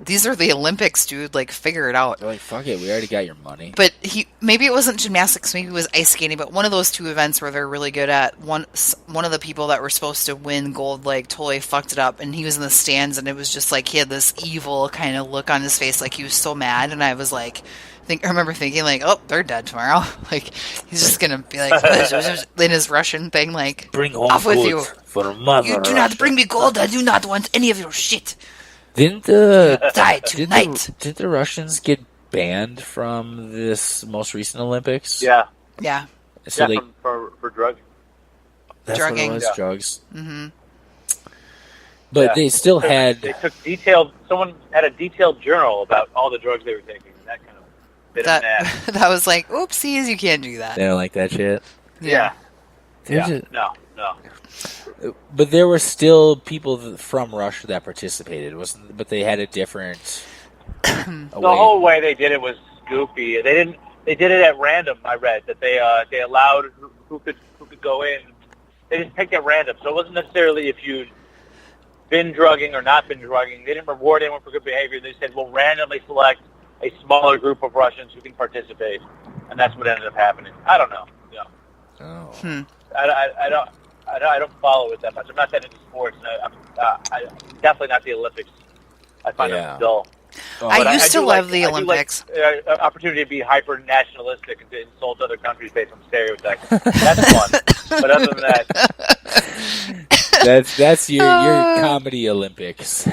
Speaker 2: these are the Olympics, dude. Like, figure it out.
Speaker 4: They're like, fuck it, we already got your money.
Speaker 2: But maybe it wasn't gymnastics, maybe it was ice skating. But one of those two events where they're really good at, one of the people that were supposed to win gold, like, totally fucked it up, and he was in the stands, and it was just like he had this evil kind of look on his face, like he was so mad. And I was like, I remember thinking, like, oh, they're dead tomorrow. Like, he's just gonna be like in his Russian thing, like,
Speaker 4: bring home
Speaker 2: off with you.
Speaker 4: For Mother
Speaker 2: You do not bring me gold. I do not want any of your shit.
Speaker 4: Didn't
Speaker 2: die tonight?
Speaker 4: Didn't the Russians get banned from this most recent Olympics?
Speaker 8: Yeah.
Speaker 4: So
Speaker 8: for drugs.
Speaker 4: That's
Speaker 2: drugging.
Speaker 4: What it was, drugs.
Speaker 2: Mm-hmm.
Speaker 4: But they still had...
Speaker 8: They took someone had a detailed journal about all the drugs they were taking and that kind of... bit of mad.
Speaker 2: that was like, oopsies, you can't do that.
Speaker 4: They don't like that shit.
Speaker 8: Yeah.
Speaker 4: There's
Speaker 8: Yeah.
Speaker 4: a-
Speaker 8: No.
Speaker 4: But there were still people from Russia that participated, but they had a different.
Speaker 8: The whole way they did it was goofy. They did it at random. I read that they allowed who could go in. They just picked at random, so it wasn't necessarily if you'd been drugging or not been drugging. They didn't reward anyone for good behavior. They said, we'll randomly select a smaller group of Russians who can participate, and that's what ended up happening. I don't know.
Speaker 4: Oh.
Speaker 8: I don't follow it that much. I'm not that into sports. I'm definitely not the Olympics. I find them dull.
Speaker 4: Oh,
Speaker 2: I used to
Speaker 8: do
Speaker 2: love
Speaker 8: like-
Speaker 2: the
Speaker 8: I do
Speaker 2: Olympics.
Speaker 8: like, opportunity to be hyper nationalistic and to insult other countries based on stereotypes. That's fun. But other than that,
Speaker 4: that's your comedy Olympics.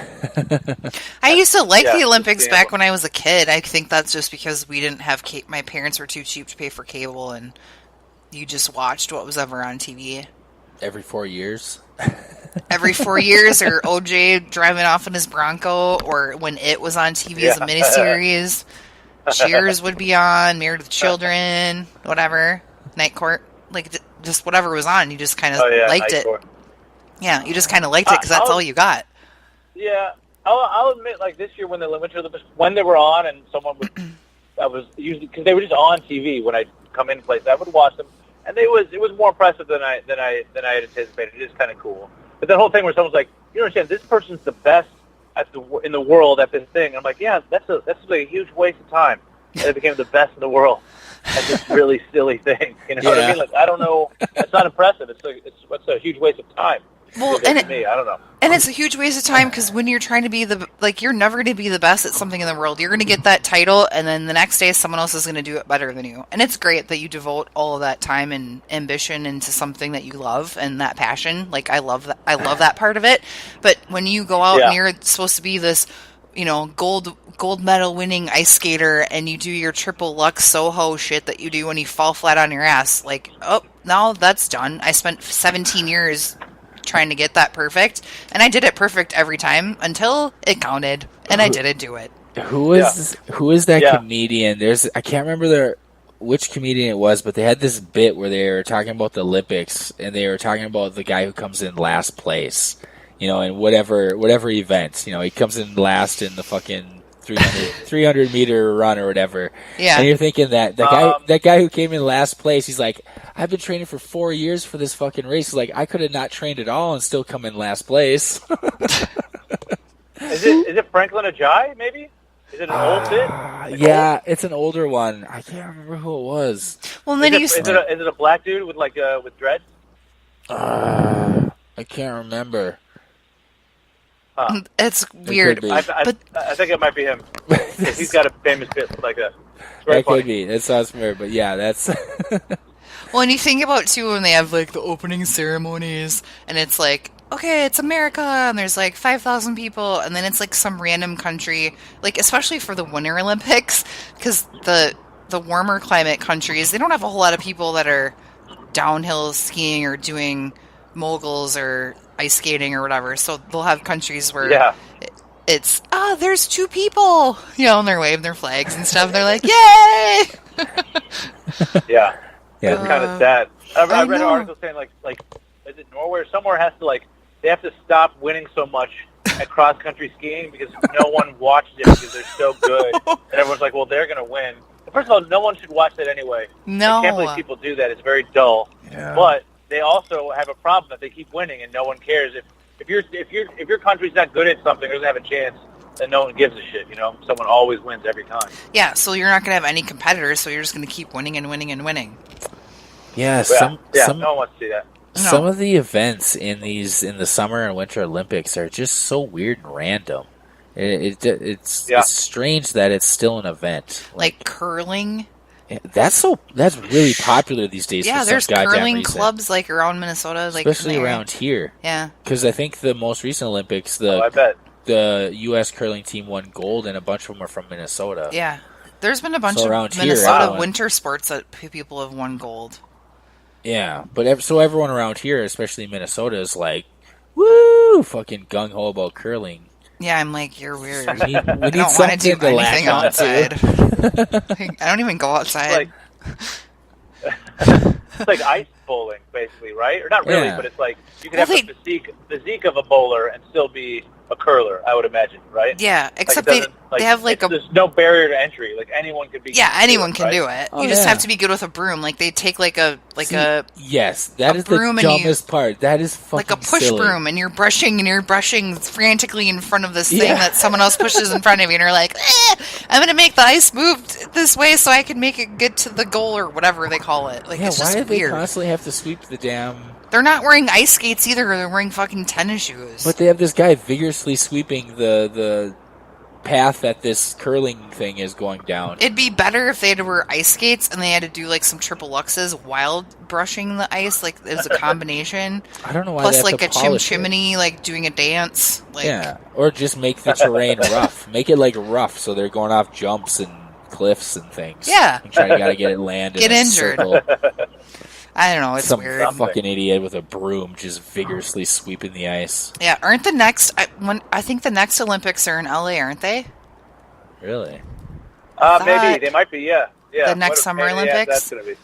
Speaker 2: I used to like
Speaker 8: Yeah,
Speaker 2: the Olympics
Speaker 8: yeah.
Speaker 2: back when I was a kid. I think that's just because we didn't have my parents were too cheap to pay for cable, and you just watched what was ever on TV.
Speaker 4: Every 4 years.
Speaker 2: Every 4 years, or OJ driving off in his Bronco, or when it was on TV as a miniseries. Cheers would be on, Married with Children, whatever, Night Court, like just whatever was on. You just kind of liked
Speaker 8: Night
Speaker 2: it.
Speaker 8: Court.
Speaker 2: Yeah, you just kind of liked it because that's all you got.
Speaker 8: Yeah, I'll admit, like this year when the Winter Olympics, when they were on, and someone would, I was usually because they were just on TV when I'd come in place, I would watch them, and it was more impressive than I had anticipated. It is kind of cool, but that whole thing where someone's like, you understand, this person's the best in the world at this thing. I'm like, yeah, that's a huge waste of time. And it became the best in the world at this really silly thing. You know what I mean? Like, I don't know. That's not impressive. It's a huge waste of time.
Speaker 2: Well,
Speaker 8: to me, I don't know.
Speaker 2: And it's a huge waste of time because when you're trying to be you're never going to be the best at something in the world. You're going to get that title, and then the next day someone else is going to do it better than you. And it's great that you devote all of that time and ambition into something that you love and that passion. Like, I love that part of it. But when you go out and you're supposed to be this, gold medal winning ice skater, and you do your triple Lux Soho shit that you do when you fall flat on your ass, like, oh, now that's done. I spent 17 years trying to get that perfect, and I did it perfect every time until it counted, and I didn't do it.
Speaker 4: Who is that comedian? I can't remember which comedian it was, but they had this bit where they were talking about the Olympics, and they were talking about the guy who comes in last place, in whatever event. He comes in last in the fucking 300 meter run or whatever.
Speaker 2: Yeah.
Speaker 4: And you're thinking that guy who came in last place, he's like, I've been training for 4 years for this fucking race. He's like, I could have not trained at all and still come in last place.
Speaker 8: Is it Franklin Ajayi, maybe? Is it an old bit?
Speaker 4: Yeah, it's an older one. I can't remember who it was.
Speaker 2: Well, then
Speaker 8: is it a black dude with with dreads?
Speaker 4: I can't remember.
Speaker 8: Huh.
Speaker 2: It's weird.
Speaker 8: I think it might be him. He's got a famous bit like that.
Speaker 4: That could be. That sounds familiar, but yeah, that's...
Speaker 2: Well, and you think about, too, when they have, the opening ceremonies, and it's like, okay, it's America, and there's, 5,000 people, and then it's, some random country, especially for the Winter Olympics, because the warmer climate countries, they don't have a whole lot of people that are downhill skiing or doing moguls or ice skating or whatever, so they'll have countries where it's, there's 2 people, and they're waving their flags and stuff, and they're like, yay!
Speaker 8: Yeah.
Speaker 4: Yeah.
Speaker 8: It's kind of sad. I read an article saying, is it Norway or somewhere has to, they have to stop winning so much at cross-country skiing because no one watches it because they're so good. And everyone's like, well, they're going to win. First of all, no one should watch that anyway.
Speaker 2: No.
Speaker 8: I can't believe people do that. It's very dull.
Speaker 4: Yeah.
Speaker 8: But they also have a problem that they keep winning and no one cares. If your country's not good at something or doesn't have a chance, then no one gives a shit, Someone always wins every time.
Speaker 2: Yeah, so you're not going to have any competitors, so you're just going to keep winning and winning and winning.
Speaker 4: Yeah,
Speaker 8: no one wants to see that.
Speaker 4: Some of the events in the Summer and Winter Olympics are just so weird and random. It's strange that it's still an event.
Speaker 2: Like curling.
Speaker 4: That's really popular these days.
Speaker 2: Yeah,
Speaker 4: for
Speaker 2: there's
Speaker 4: some goddamn
Speaker 2: curling
Speaker 4: reason.
Speaker 2: clubs around Minnesota,
Speaker 4: especially around here.
Speaker 2: Yeah,
Speaker 4: because I think the most recent Olympics,
Speaker 8: I bet
Speaker 4: the U.S. curling team won gold, and a bunch of them are from Minnesota.
Speaker 2: Yeah, there's been a bunch of Minnesota winter sports that people have won gold.
Speaker 4: Yeah, but everyone around here, especially Minnesota, is like, woo, fucking gung ho about curling.
Speaker 2: Yeah, I'm like, you're weird.
Speaker 4: We need
Speaker 2: I don't want to do anything outside. I don't even go outside.
Speaker 8: It's like ice bowling, basically, right? Or not really,
Speaker 4: Yeah.
Speaker 8: but it's like you can have the physique of a bowler and still be a curler, I would imagine, right?
Speaker 2: Yeah, except
Speaker 8: it doesn't-
Speaker 2: they have like
Speaker 8: there's no barrier to entry. Like anyone could be.
Speaker 2: anyone can
Speaker 8: right?
Speaker 2: do it.
Speaker 4: Oh,
Speaker 2: You just
Speaker 4: yeah.
Speaker 2: have to be good with a broom. Like they take
Speaker 4: Yes, that
Speaker 2: a
Speaker 4: is the
Speaker 2: broom and you-
Speaker 4: dumbest part. That is fucking
Speaker 2: like a push
Speaker 4: silly.
Speaker 2: broom, and you're brushing frantically in front of this thing
Speaker 4: Yeah.
Speaker 2: that someone else pushes in front of you, and you're like, I'm gonna make the ice move this way so I can make it get to the goal or whatever they call it. Like
Speaker 4: Yeah,
Speaker 2: it's
Speaker 4: why
Speaker 2: just
Speaker 4: do they
Speaker 2: weird.
Speaker 4: constantly have to sweep the damn...
Speaker 2: They're not wearing ice skates either. They're wearing fucking tennis shoes.
Speaker 4: But they have this guy vigorously sweeping the path that this curling thing is going down.
Speaker 2: It'd be better if they had to wear ice skates and they had to do like some triple luxes while brushing the ice, like as a combination.
Speaker 4: I don't know why
Speaker 2: Plus,
Speaker 4: they have
Speaker 2: like
Speaker 4: to
Speaker 2: a
Speaker 4: polish it.
Speaker 2: chimney, like doing a dance. Like,
Speaker 4: Yeah, or just make the terrain rough. Make it like rough, so they're going off jumps and cliffs and things.
Speaker 2: Yeah.
Speaker 4: and gotta get it landed.
Speaker 2: Get
Speaker 4: in a
Speaker 2: injured.
Speaker 4: circle.
Speaker 2: I don't know. It's
Speaker 4: Some
Speaker 2: weird.
Speaker 4: fucking idiot with a broom just vigorously sweeping the ice.
Speaker 2: Yeah, aren't the next? I think the next Olympics are in LA, aren't they?
Speaker 4: Really?
Speaker 8: Maybe they might be. Yeah.
Speaker 2: The next
Speaker 8: What-
Speaker 2: Summer
Speaker 8: yeah,
Speaker 2: Olympics?
Speaker 8: that's gonna be.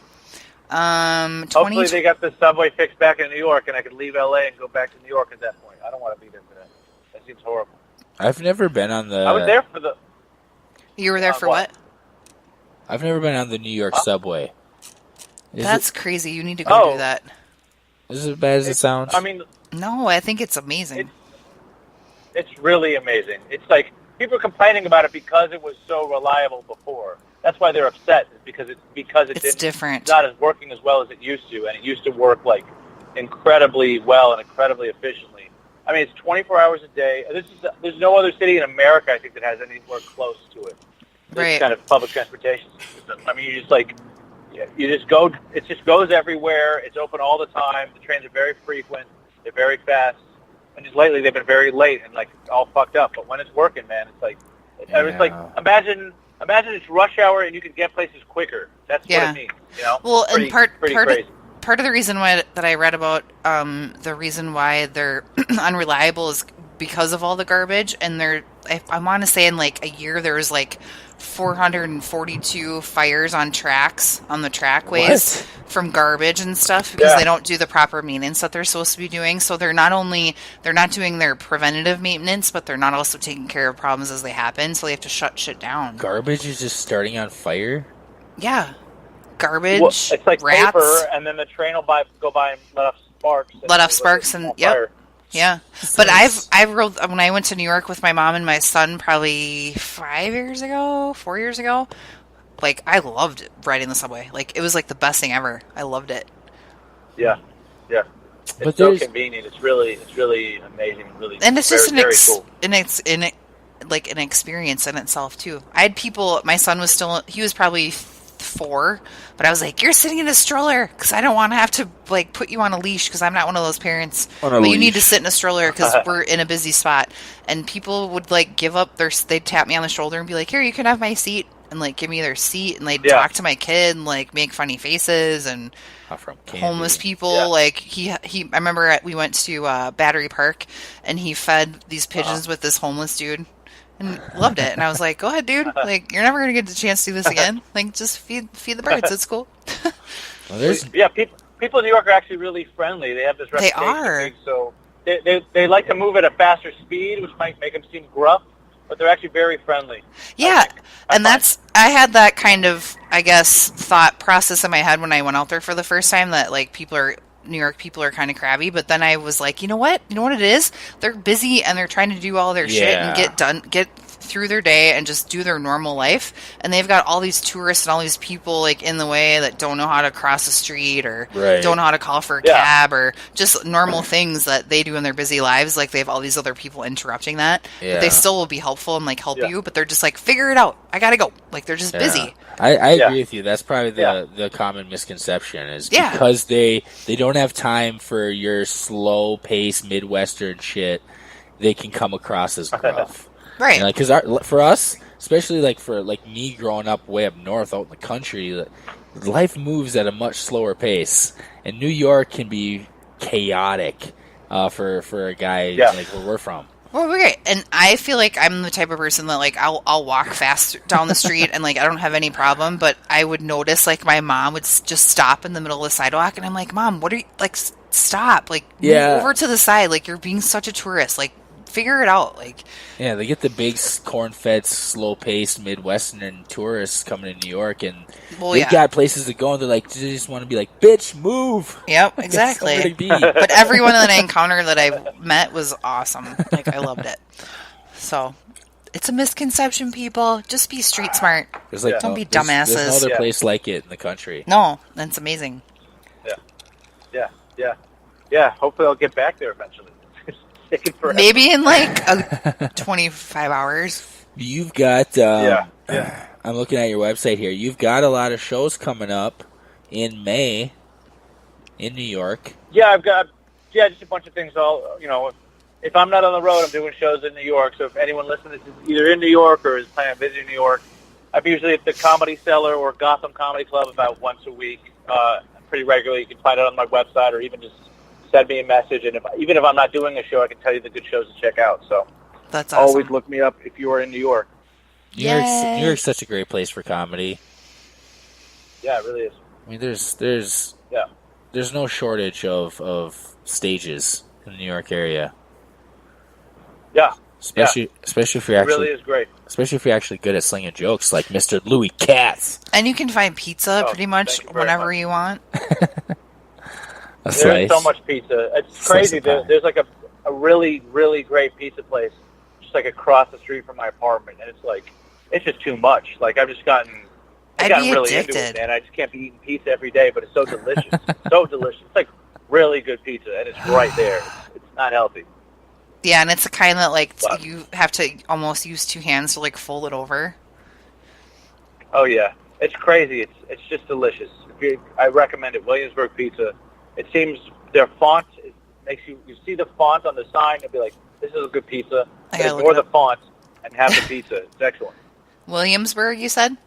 Speaker 2: 20.
Speaker 8: Hopefully they got the subway fixed back in New York, and I could leave LA and go back to New York at that point. I don't want to be there for that. That seems horrible.
Speaker 4: I've never been on the.
Speaker 8: I was there for the.
Speaker 2: You were there for what?
Speaker 4: I've never been on the New York subway.
Speaker 2: That's crazy. You need to go do that.
Speaker 4: Is it as bad as it sounds?
Speaker 8: I mean,
Speaker 2: No, I think it's amazing.
Speaker 8: it's really amazing. It's like people are complaining about it because it was so reliable before. That's why they're upset, is because
Speaker 2: It's different.
Speaker 8: It's not as working as well as it used to, and it used to work like incredibly well and incredibly efficiently. I mean, it's 24 hours a day. There's no other city in America, I think, that has anywhere close to it. This
Speaker 2: Right.
Speaker 8: kind of public transportation system. I mean, you just go. It just goes everywhere. It's open all the time. The trains are very frequent. They're very fast. And just lately, they've been very late and like all fucked up. But when it's working, man, it's like it's like imagine it's rush hour and you can get places quicker. That's what it means. You know.
Speaker 2: Well,
Speaker 8: pretty,
Speaker 2: and part
Speaker 8: crazy.
Speaker 2: of the reason why that I read about the reason why they're unreliable is because of all the garbage, and I want to say in like a year there was like 442 fires on tracks on the trackways from garbage and stuff because they don't do the proper maintenance that they're supposed to be doing. So they're not doing their preventative maintenance, but they're not also taking care of problems as they happen. So they have to shut shit down.
Speaker 4: Garbage is just starting on fire?
Speaker 2: Yeah. Garbage,
Speaker 8: Well, it's like
Speaker 2: rats.
Speaker 8: paper, and then the train will go by and let off sparks.
Speaker 2: And
Speaker 8: fire.
Speaker 2: Yeah, but I've rode when I went to New York with my mom and my son probably 4 years ago. Like I loved riding the subway. Like it was like the best thing ever. I loved it.
Speaker 8: Yeah.
Speaker 4: But
Speaker 8: It's so
Speaker 4: there's-
Speaker 8: convenient. It's really amazing. Really,
Speaker 2: And it's just
Speaker 8: very cool.
Speaker 2: like an experience in itself too. I had people. My son was he was probably 4, but I was like, "You're sitting in a stroller because I don't want to have to like put you on a leash because I'm not one of those parents. But you need to sit in a stroller because we're in a busy spot." And people would like give up they'd tap me on the shoulder and be like, "Here, you can have my seat," and like give me their seat, and they'd talk to my kid and like make funny faces and. Homeless people, like I remember we went to Battery Park, and he fed these pigeons with this homeless dude, and loved it. And I was like, "Go ahead, dude! Like you're never gonna get the chance to do this again. Like just feed the birds. It's cool."
Speaker 8: People in New York are actually really friendly. They have this reputation.
Speaker 2: They are.
Speaker 8: So they like to move at a faster speed, which might make them seem gruff, but they're actually very friendly.
Speaker 2: Yeah, and I had that kind of, I guess, thought process in my head when I went out there for the first time that like New York people are kind of crabby, but then I was like, you know what it is? They're busy and they're trying to do all their shit and get through their day and just do their normal life, and they've got all these tourists and all these people like in the way that don't know how to cross the street or don't know how to call for a cab or just normal things that they do in their busy lives. Like they have all these other people interrupting that, but they still will be helpful and like help you, but they're just like, figure it out, I gotta go. Like they're just busy.
Speaker 4: I agree with you. That's probably the common misconception is because they don't have time for your slow pace Midwestern shit, they can come across as gruff.
Speaker 2: Right.
Speaker 4: Because for us, especially like for like me growing up way up north out in the country, life moves at a much slower pace, and New York can be chaotic for a guy like where we're from.
Speaker 2: Well, okay, and I feel like I'm the type of person that like I'll walk fast down the street and like I don't have any problem, but I would notice like my mom would just stop in the middle of the sidewalk, and I'm like, Mom, what are you like? Stop! Like, move over to the side. Like, you're being such a tourist. Like, figure it out. Like,
Speaker 4: yeah, they get the big corn-fed, slow-paced Midwestern tourists coming to New York, and they got places to go, and they're like, they just want to be like, bitch, move.
Speaker 2: Yep, exactly. But everyone that I encountered that I met was awesome. Like, I loved it. So, it's a misconception, people. Just be street smart.
Speaker 4: Like,
Speaker 2: don't be dumbasses.
Speaker 4: There's no other place like it in the country.
Speaker 2: No, that's amazing.
Speaker 8: Yeah. Hopefully, I'll get back there eventually.
Speaker 2: Maybe in like 25 hours.
Speaker 4: You've got. I'm looking at your website here. You've got a lot of shows coming up in May in New York.
Speaker 8: Yeah, I've got just a bunch of things. If I'm not on the road, I'm doing shows in New York. So if anyone listening is either in New York or is planning on visiting New York, I'm usually at the Comedy Cellar or Gotham Comedy Club about once a week, pretty regularly. You can find it on my website or even just send me a message. And even if I'm not doing a show, I can tell you the good shows to check out. So
Speaker 2: that's awesome.
Speaker 8: Always look me up if you are in New York.
Speaker 4: New York's such a great place for comedy.
Speaker 8: Yeah, it really is.
Speaker 4: I mean, there's no shortage of stages in the New York area.
Speaker 8: Yeah.
Speaker 4: Especially if you're actually,
Speaker 8: it really is great.
Speaker 4: Especially if you're actually good at slinging jokes, like Mr. Louis Katz.
Speaker 2: And you can find pizza pretty much whenever you want.
Speaker 8: There's so much pizza. It's crazy. There's like a really, really great pizza place just like across the street from my apartment, and it's just too much. Like I've gotten really
Speaker 2: addicted.
Speaker 8: into it, man. I just can't be eating pizza every day, but it's so delicious. It's so delicious. It's like really good pizza, and it's right there. It's not healthy.
Speaker 2: Yeah, and it's the kind that like you have to almost use two hands to like fold it over.
Speaker 8: Oh yeah, it's crazy. It's just delicious. I recommend it. Williamsburg Pizza. It seems their font makes you see the font on the sign and be like, this is a good pizza. Ignore the font and have the pizza. It's excellent.
Speaker 2: Williamsburg, you said?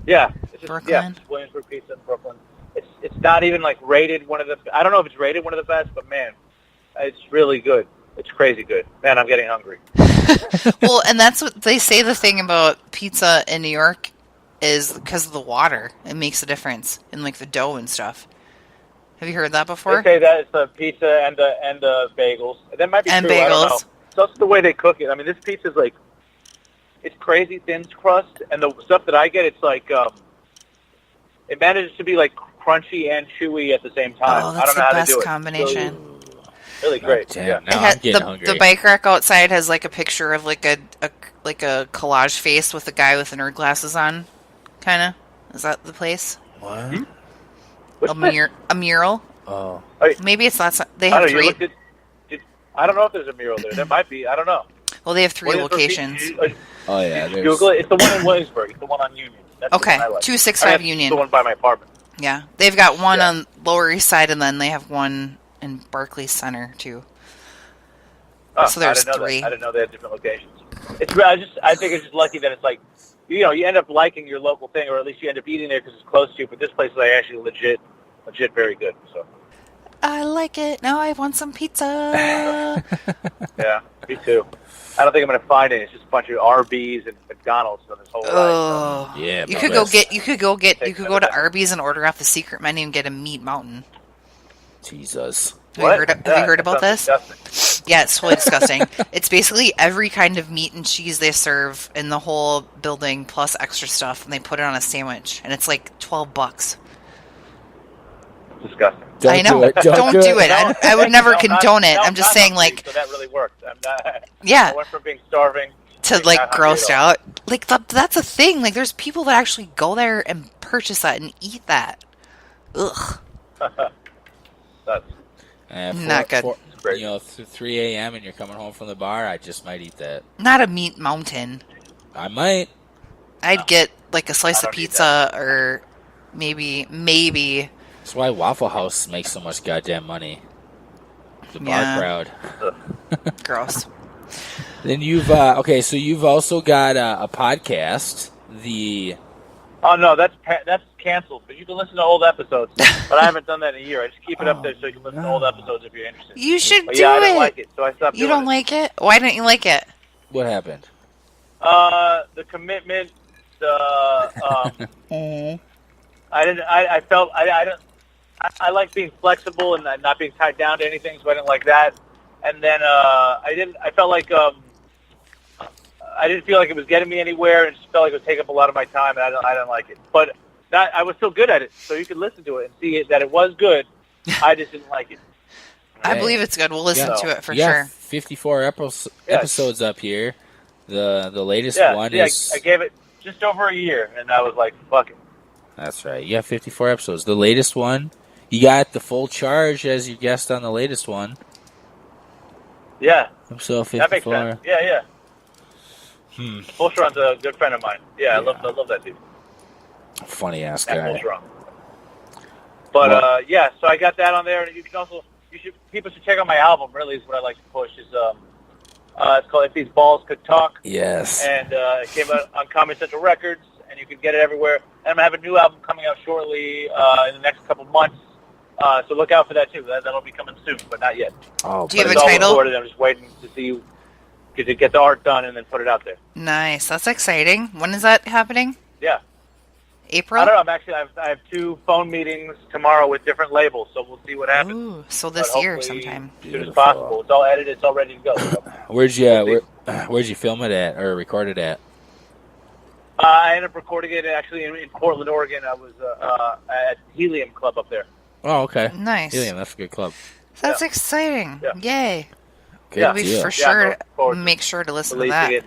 Speaker 8: Yeah.
Speaker 2: Brooklyn?
Speaker 8: Yeah, it's Williamsburg Pizza in Brooklyn. It's not even like rated one of the, I don't know if it's rated one of the best, but man, it's really good. It's crazy good. Man, I'm getting hungry.
Speaker 2: Well, and that's what they say the thing about pizza in New York is because of the water. It makes a difference in like the dough and stuff. Have you heard that before?
Speaker 8: They say that it's the pizza and the bagels. That might be
Speaker 2: and
Speaker 8: true.
Speaker 2: Bagels.
Speaker 8: I don't know. It's also the way they cook it. I mean, this pizza's like, it's crazy thin crust, and the stuff that I get, it's like, it manages to be like crunchy and chewy at the same time.
Speaker 2: Oh, that's
Speaker 8: I don't know how
Speaker 2: the
Speaker 8: to do
Speaker 2: best
Speaker 8: it.
Speaker 2: combination.
Speaker 8: Really great.
Speaker 4: Damn,
Speaker 8: yeah.
Speaker 4: now I'm getting hungry.
Speaker 2: The bike rack outside has like a picture of like a collage face with a guy with nerd glasses on. Kind of. Is that the place?
Speaker 4: What?
Speaker 2: A mural.
Speaker 4: Oh.
Speaker 2: Maybe it's not. They have three.
Speaker 8: I don't know if there's a mural there. There might be. I don't know.
Speaker 2: Well, they have three locations.
Speaker 4: Oh yeah.
Speaker 8: Google it. It's the one in Williamsburg. It's the one on Union. That's
Speaker 2: okay.
Speaker 8: The one I like.
Speaker 2: 265 Union.
Speaker 8: The one by my apartment.
Speaker 2: Yeah, they've got one on Lower East Side, and then they have one in Barclays Center too.
Speaker 8: Oh,
Speaker 2: so there's
Speaker 8: I didn't know
Speaker 2: three.
Speaker 8: That. I didn't know they had different locations. I think it's just lucky that it's like, you end up liking your local thing, or at least you end up eating there because it's close to you. But this place is like actually legit very good. So.
Speaker 2: I like it. Now I want some pizza.
Speaker 8: Yeah, me too. I don't think I'm going to find it. It's just a bunch of Arby's and McDonald's on this whole
Speaker 2: Oh,
Speaker 4: yeah.
Speaker 2: You could go to Arby's and order off the secret menu and get a meat mountain.
Speaker 4: Jesus.
Speaker 2: Have you heard about this?
Speaker 8: Disgusting.
Speaker 2: Yeah, it's totally disgusting. It's basically every kind of meat and cheese they serve in the whole building plus extra stuff, and they put it on a sandwich, and it's like $12.
Speaker 8: Disgusting.
Speaker 2: I know. Don't do it. I would never condone it. I'm just saying, like,
Speaker 8: so that really worked.
Speaker 2: yeah.
Speaker 8: I went from being starving
Speaker 2: to like grossed out. Like that's a thing. Like there's people that actually go there and purchase that and eat that. Ugh.
Speaker 8: That's
Speaker 2: not good.
Speaker 4: 3 a.m. and you're coming home from the bar, I just might eat that.
Speaker 2: Not a meat mountain.
Speaker 4: I might.
Speaker 2: I'd get like a slice of pizza or maybe.
Speaker 4: That's why Waffle House makes so much goddamn money. The bar crowd.
Speaker 2: Gross.
Speaker 4: Then you've so you've also got a podcast, the
Speaker 8: Oh no, that's canceled. But you can listen to old episodes. But I haven't done that in a year. I just keep it up there so you can listen to old episodes if you're interested.
Speaker 2: You should
Speaker 8: but
Speaker 2: do
Speaker 8: I
Speaker 2: it.
Speaker 8: didn't like it, so I stopped.
Speaker 2: You don't like it? Why didn't you like it?
Speaker 4: What happened?
Speaker 8: The commitment. The I like being flexible and not being tied down to anything, so I didn't like that. And then I felt like I didn't feel like it was getting me anywhere, and it just felt like it would take up a lot of my time, and I didn't like it. But I was still good at it, so you could listen to it and see that it was good. I just didn't like it.
Speaker 2: I believe it's good. We'll listen to it for sure.
Speaker 4: 54 episodes up here. The latest one is...
Speaker 8: I gave it just over a year, and I was like, fuck it.
Speaker 4: That's right. You got 54 episodes. The latest one, you got the full charge as your guest on the latest one.
Speaker 8: Yeah.
Speaker 4: Episode 54.
Speaker 8: That makes sense. Yeah. Fulcheron's a good friend of mine. Yeah. I love that dude.
Speaker 4: Funny ass guy.
Speaker 8: Fulcheron. But so I got that on there, and you can also people should check out my album. Really, is what I like to push. Is it's called If These Balls Could Talk.
Speaker 4: Yes.
Speaker 8: And it came out on Comedy Central Records, and you can get it everywhere. And I'm gonna have a new album coming out shortly in the next couple months. So look out for that too. That'll be coming soon, but not yet.
Speaker 2: Oh, do you have a title?
Speaker 8: All recorded. I'm just waiting to see. To get the art done and then put it out there.
Speaker 2: Nice. That's exciting. When is that happening?
Speaker 8: Yeah.
Speaker 2: April?
Speaker 8: I don't know. I have 2 phone meetings tomorrow with different labels, so we'll see what happens.
Speaker 2: Ooh, so this year sometime.
Speaker 8: As soon as possible. It's all edited. It's all ready to go. So.
Speaker 4: Where'd you film it at or record it at?
Speaker 8: I ended up recording it actually in Portland, Oregon. I was at Helium Club up there.
Speaker 4: Oh, okay.
Speaker 2: Nice.
Speaker 4: Helium, that's a good club.
Speaker 2: That's exciting.
Speaker 8: Yeah.
Speaker 2: Yay.
Speaker 4: Good
Speaker 2: deal.
Speaker 4: For
Speaker 2: sure make sure to listen to that.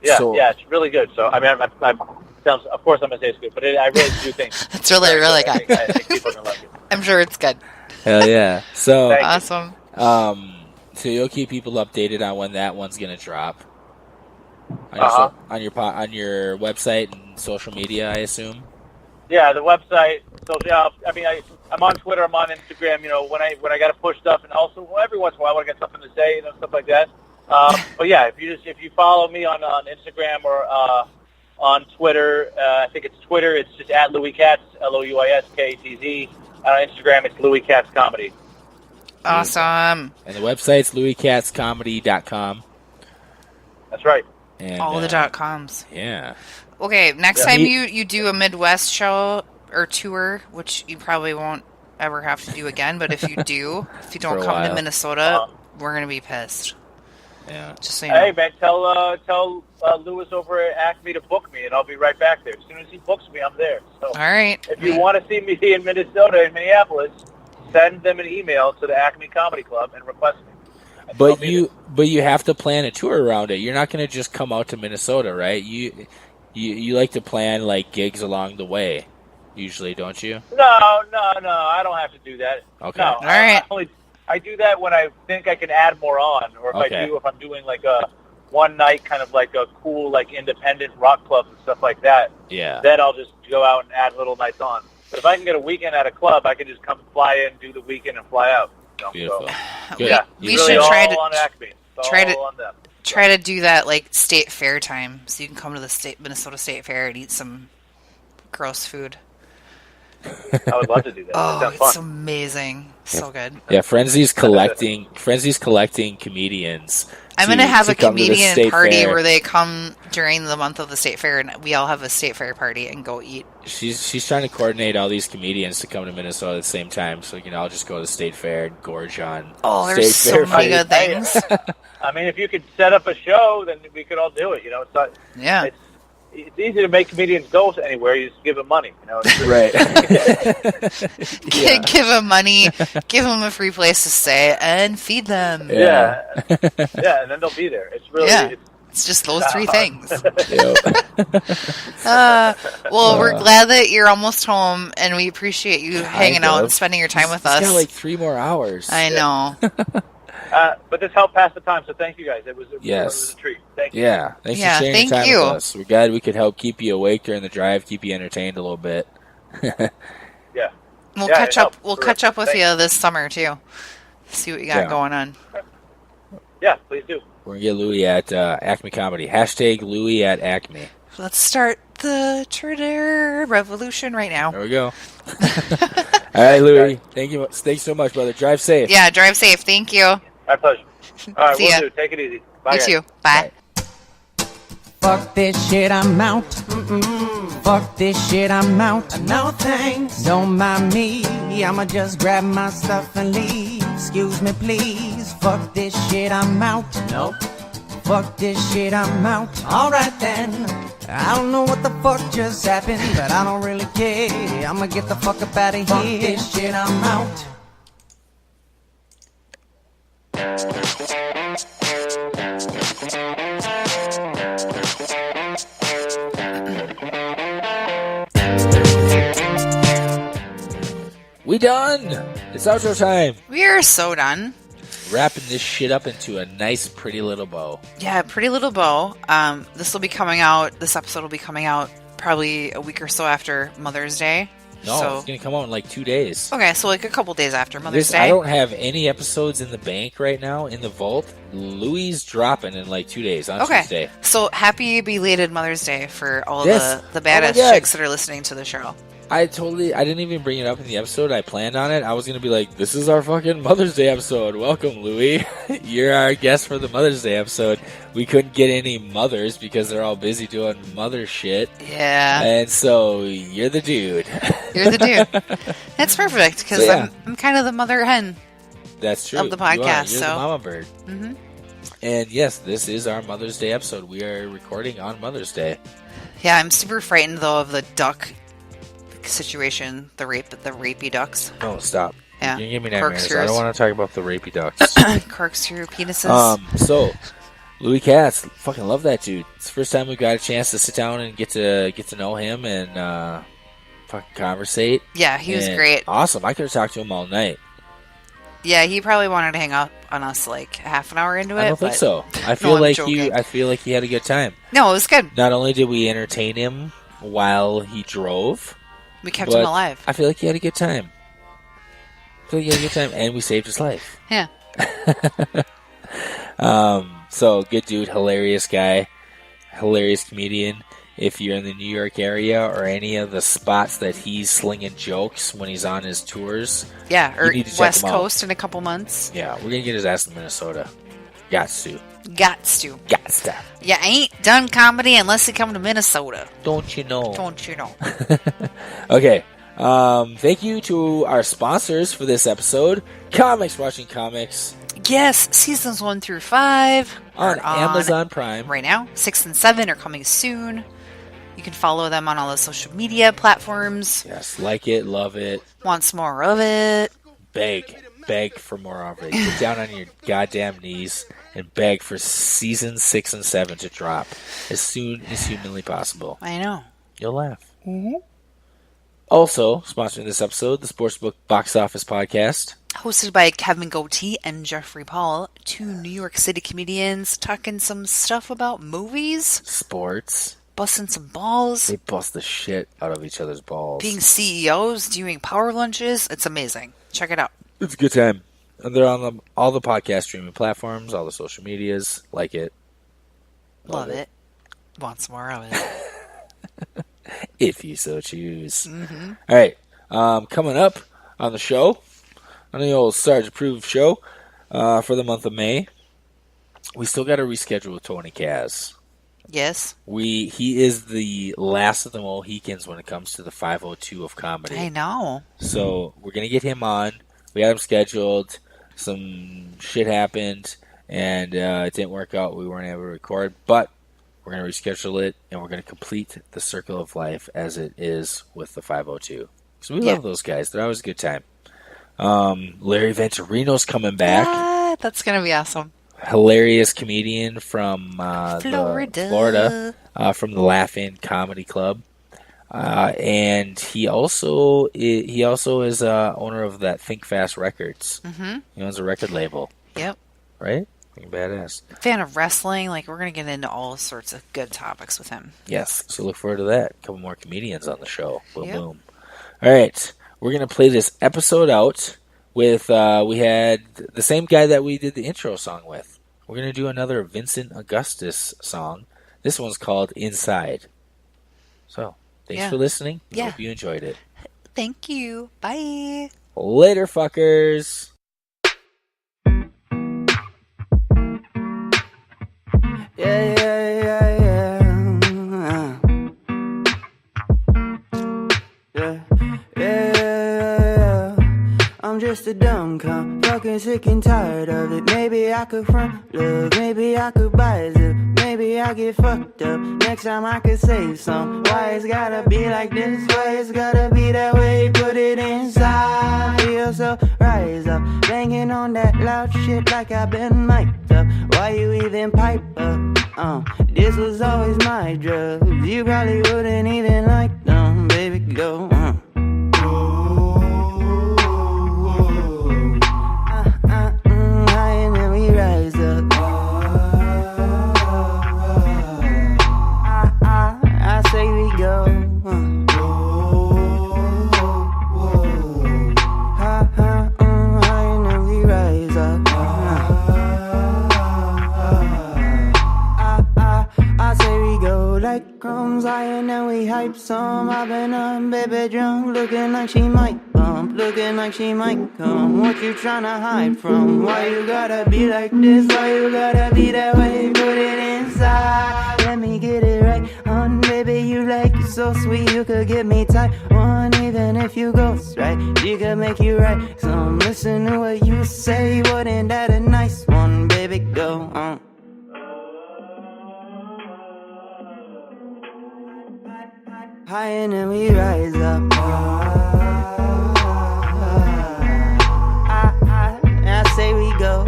Speaker 8: It's really good. So, I mean, of course I'm going to say it's good, but I really do think
Speaker 2: it's really good.
Speaker 8: I think people are going to like it.
Speaker 2: I'm sure it's good.
Speaker 4: Hell yeah. So
Speaker 2: awesome.
Speaker 4: So you'll keep people updated on when that one's going to drop on your website and social media, I assume. Yeah,
Speaker 8: the website. So I mean, I'm on Twitter. I'm on Instagram. You know, when I got to push stuff, and also every once in a while when I get something to say, stuff like that. But yeah, if you follow me on Instagram or on Twitter, I think it's Twitter. It's just at Louis Katz, LouisKatz. On Instagram, it's Louis Katz Comedy.
Speaker 2: Awesome.
Speaker 4: And the website's louiskatzcomedy.com.
Speaker 8: That's right.
Speaker 4: And,
Speaker 2: all the .coms.
Speaker 4: Yeah.
Speaker 2: Okay, next time you do a Midwest show or tour, which you probably won't ever have to do again, but if you do, if you don't come to Minnesota, we're going to be pissed.
Speaker 4: Yeah.
Speaker 2: Just so you know.
Speaker 8: Hey, man, tell Louis over at Acme to book me, and I'll be right back there. As soon as he books me, I'm there. So
Speaker 2: all right.
Speaker 8: If you want to see me in Minnesota, in Minneapolis, send them an email to the Acme Comedy Club and request me.
Speaker 4: But you have to plan a tour around it. You're not going to just come out to Minnesota, right? You like to plan like gigs along the way, usually, don't you?
Speaker 8: No. I don't have to do that.
Speaker 4: Okay.
Speaker 8: No,
Speaker 2: all right.
Speaker 8: I do that when I think I can add more on, or if I'm doing like a one night kind of like a cool like independent rock club and stuff like that.
Speaker 4: Yeah.
Speaker 8: Then I'll just go out and add little nights on. But if I can get a weekend at a club, I can just come fly in, do the weekend, and fly out.
Speaker 4: Beautiful.
Speaker 8: So,
Speaker 4: good.
Speaker 8: Yeah,
Speaker 2: we should try to
Speaker 8: on Acme.
Speaker 2: Try to do that like state fair time, so you can come to the Minnesota State Fair and eat some gross food.
Speaker 8: I would love to do that.
Speaker 2: Oh, it's amazing. So good.
Speaker 4: Yeah, Frenzy's collecting comedians.
Speaker 2: I'm going to have a comedian party
Speaker 4: fair.
Speaker 2: where they come during the month of the state fair, and we all have a state fair party and go eat.
Speaker 4: She's trying to coordinate all these comedians to come to Minnesota at the same time, so we can all just go to the state fair and gorge on.
Speaker 2: Oh, there's so many good things.
Speaker 8: I mean, if you could set up a show, then we could all do it. It's not.
Speaker 2: Yeah.
Speaker 8: It's easy to make comedians go anywhere. You just give them money.
Speaker 4: Right.
Speaker 2: Give them money, give them a free place to stay, and feed them.
Speaker 8: Yeah, and then they'll be there. It's really
Speaker 2: it's just those three things.
Speaker 4: Well,
Speaker 2: we're glad that you're almost home, and we appreciate you hanging out and spending your time with us.
Speaker 4: It's got like 3 more hours.
Speaker 2: I know.
Speaker 8: But this helped pass the time, so thank you guys. It was a treat. Thank you.
Speaker 4: Yeah, thanks for sharing time with us. We're glad we could help keep you awake during the drive, keep you entertained a little bit.
Speaker 8: Yeah.
Speaker 2: We'll catch up. We'll catch up with you this summer too. See what you got going on.
Speaker 8: Yeah, please do.
Speaker 4: We're gonna get Louis at Acme Comedy. # Louis at Acme.
Speaker 2: Let's start the Twitter revolution right now.
Speaker 4: There we go. All right, Louis. Thank you. Thanks so much, brother. Drive safe.
Speaker 2: Yeah, drive safe. Thank you.
Speaker 8: My pleasure. All right,
Speaker 2: See
Speaker 8: we'll
Speaker 2: ya.
Speaker 8: do. Take it easy. Bye,
Speaker 2: You
Speaker 8: guys.
Speaker 2: too. Bye.
Speaker 3: Fuck this shit, I'm out. Fuck this shit, I'm out. No thanks. Don't mind me. I'ma just grab my stuff and leave. Excuse me, please. Fuck this shit, I'm out. Nope. Fuck this shit, I'm out. Alright then. I don't know what the fuck just happened, but I don't really care. I'ma get the fuck up out of here. Fuck this shit, I'm out.
Speaker 4: We done. It's outro time.
Speaker 2: We are so done.
Speaker 4: Wrapping this shit up into a nice, pretty little bow.
Speaker 2: Yeah, pretty little bow. This will be coming out. This episode will be coming out probably a week or so after Mother's Day.
Speaker 4: No,
Speaker 2: So-
Speaker 4: it's gonna come out in like 2 days.
Speaker 2: Okay, so like a couple days after Mother's
Speaker 4: This,
Speaker 2: Day.
Speaker 4: I don't have any episodes in the bank right now in the vault. Louis dropping in like 2 days on
Speaker 2: Okay,
Speaker 4: Tuesday.
Speaker 2: so happy belated Mother's Day for all
Speaker 4: Yes.
Speaker 2: the
Speaker 4: Oh my
Speaker 2: badass
Speaker 4: God.
Speaker 2: chicks that are listening to the show.
Speaker 4: I didn't even bring it up in the episode. I planned on it. I was going to be like, this is our fucking Mother's Day episode. Welcome, Louis. You're our guest for the Mother's Day episode. We couldn't get any mothers because they're all busy doing mother shit.
Speaker 2: Yeah,
Speaker 4: And so you're the dude.
Speaker 2: you're the dude. That's perfect because
Speaker 4: So, yeah.
Speaker 2: I'm kind of the mother hen.
Speaker 4: That's true.
Speaker 2: Of the
Speaker 4: You are.
Speaker 2: podcast,
Speaker 4: You're
Speaker 2: so-
Speaker 4: the mama bird.
Speaker 2: Mhm.
Speaker 4: And yes, this is our Mother's Day episode. We are recording on Mother's Day.
Speaker 2: Yeah, I'm super frightened though of the duck situation, the rapey ducks.
Speaker 4: No, stop.
Speaker 2: Yeah.
Speaker 4: You're gonna give me nightmares. I
Speaker 2: Corkscrews.
Speaker 4: don't want to talk about the rapey ducks.
Speaker 2: Corkscrew penises.
Speaker 4: So Louis Katz, fucking love that dude. It's the first time we got a chance to sit down and get to know him and fucking conversate.
Speaker 2: Yeah, he was
Speaker 4: And
Speaker 2: great.
Speaker 4: Awesome. I could have talked to him all night.
Speaker 2: Yeah, he probably wanted to hang up on us like half an hour into it.
Speaker 4: I don't think
Speaker 2: but-
Speaker 4: so. I
Speaker 2: No,
Speaker 4: feel
Speaker 2: I'm
Speaker 4: like
Speaker 2: joking.
Speaker 4: I feel like he had a good time.
Speaker 2: No, it was good.
Speaker 4: Not only did we entertain him while he drove,
Speaker 2: We kept
Speaker 4: but
Speaker 2: him alive.
Speaker 4: I feel like he had a good time. And we saved his life.
Speaker 2: Yeah.
Speaker 4: So good dude, hilarious guy, hilarious comedian. If you're in the New York area or any of the spots that he's slinging jokes when he's on his tours,
Speaker 2: Yeah, or
Speaker 4: You need to check
Speaker 2: West
Speaker 4: him out.
Speaker 2: Coast in a couple months.
Speaker 4: yeah, we're gonna get his ass in Minnesota. Gots to.
Speaker 2: Gots to. You ain't done comedy unless you come to Minnesota.
Speaker 4: Don't you know?
Speaker 2: Don't you know?
Speaker 4: Okay. Thank you to our sponsors for this episode. Comics Watching Comics
Speaker 2: Yes, seasons 1 through 5
Speaker 4: on
Speaker 2: are on
Speaker 4: Amazon Prime.
Speaker 2: right now. 6 and 7 are coming soon. You can follow them on all the social media platforms.
Speaker 4: Yes, like it, love it,
Speaker 2: Want some more of it?
Speaker 4: beg for more of it. Get down on your goddamn knees and beg for season 6 and 7 to drop as soon as humanly possible.
Speaker 2: I know.
Speaker 4: You'll laugh. Also, sponsoring this episode, the Sportsbook Box Office Podcast.
Speaker 2: Hosted by Kevin Goatee and Jeffrey Paul, 2 New York City comedians talking some stuff about movies,
Speaker 4: Sports.
Speaker 2: busting some balls,
Speaker 4: They bust the shit out of each other's balls.
Speaker 2: being CEOs, doing power lunches. It's amazing. Check it out.
Speaker 4: It's a good time. And they're on all the podcast streaming platforms, all the social medias. Like it.
Speaker 2: Love it. Want some more of it.
Speaker 4: If you so choose. All right. Coming up on the show, on the old SARGE Approved show for the month of May, we still got to reschedule with Tony Kaz.
Speaker 2: Yes.
Speaker 4: He is the last of the Mohicans when it comes to the 502 of comedy.
Speaker 2: I know.
Speaker 4: So we're going to get him on. We had him scheduled. Some shit happened, and it didn't work out. We weren't able to record, but we're going to reschedule it, and we're going to complete the circle of life as it is with the 502. So we love those guys. They're always a good time. Larry Venturino's coming back.
Speaker 2: That's going to be awesome.
Speaker 4: Hilarious comedian from
Speaker 2: Florida.
Speaker 4: from the Laughing Comedy Club. And he also is owner of that Think Fast Records.
Speaker 2: Mm-hmm.
Speaker 4: He owns a record label,
Speaker 2: Yep.
Speaker 4: right? Badass.
Speaker 2: Fan of wrestling. Like, we're going to get into all sorts of good topics with him.
Speaker 4: Yes. So look forward to that. A couple more comedians on the show. Boom,
Speaker 2: Yep.
Speaker 4: boom. All right. We're going to play this episode out with, we had the same guy that we did the intro song with. We're going to do another Vincent Augustus song. This one's called Inside. So, thanks
Speaker 2: Yeah.
Speaker 4: for listening.
Speaker 2: Yeah.
Speaker 4: Hope you enjoyed it.
Speaker 2: Thank you. Bye.
Speaker 4: Later, fuckers.
Speaker 3: Yeah, yeah, yeah, yeah. Yeah, yeah, yeah. I'm just a dumb cunt, fucking sick and tired of it. Maybe I could front love, maybe I could buy a zip, maybe I get fucked up. Next time I could save some. Why it's gotta be like this? Why it's gotta be that way? Put it inside. Feel so rise up, banging on that loud shit like I've been mic'd up. Why you even pipe up? This was always my drugs. You probably wouldn't even like them, baby. Go. High and then we rise up. I say we go. High and then we rise up. I say we go like crumbs high and then we hype some. I've been up, baby drunk, looking like she might bump, looking like she might come. What you tryna hide from? Why you gotta be like this? Why you gotta be that way? Put it inside. Let me get it right on, baby. You like it so sweet, you could get me tight one. Even if you ghost right, she could make you right. Some listen to what you say, wasn't that a nice one, baby? Go on. High and then we rise up. I say we go.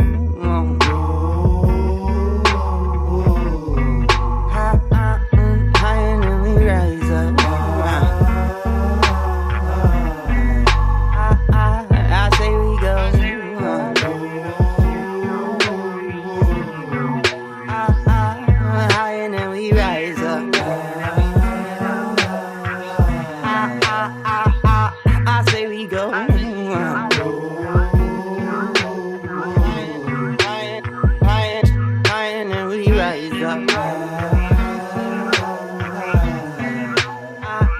Speaker 3: High and then we rise up. I say we go. High and then we rise up. I say we go. High and then we rise up.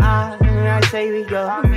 Speaker 3: I say we go.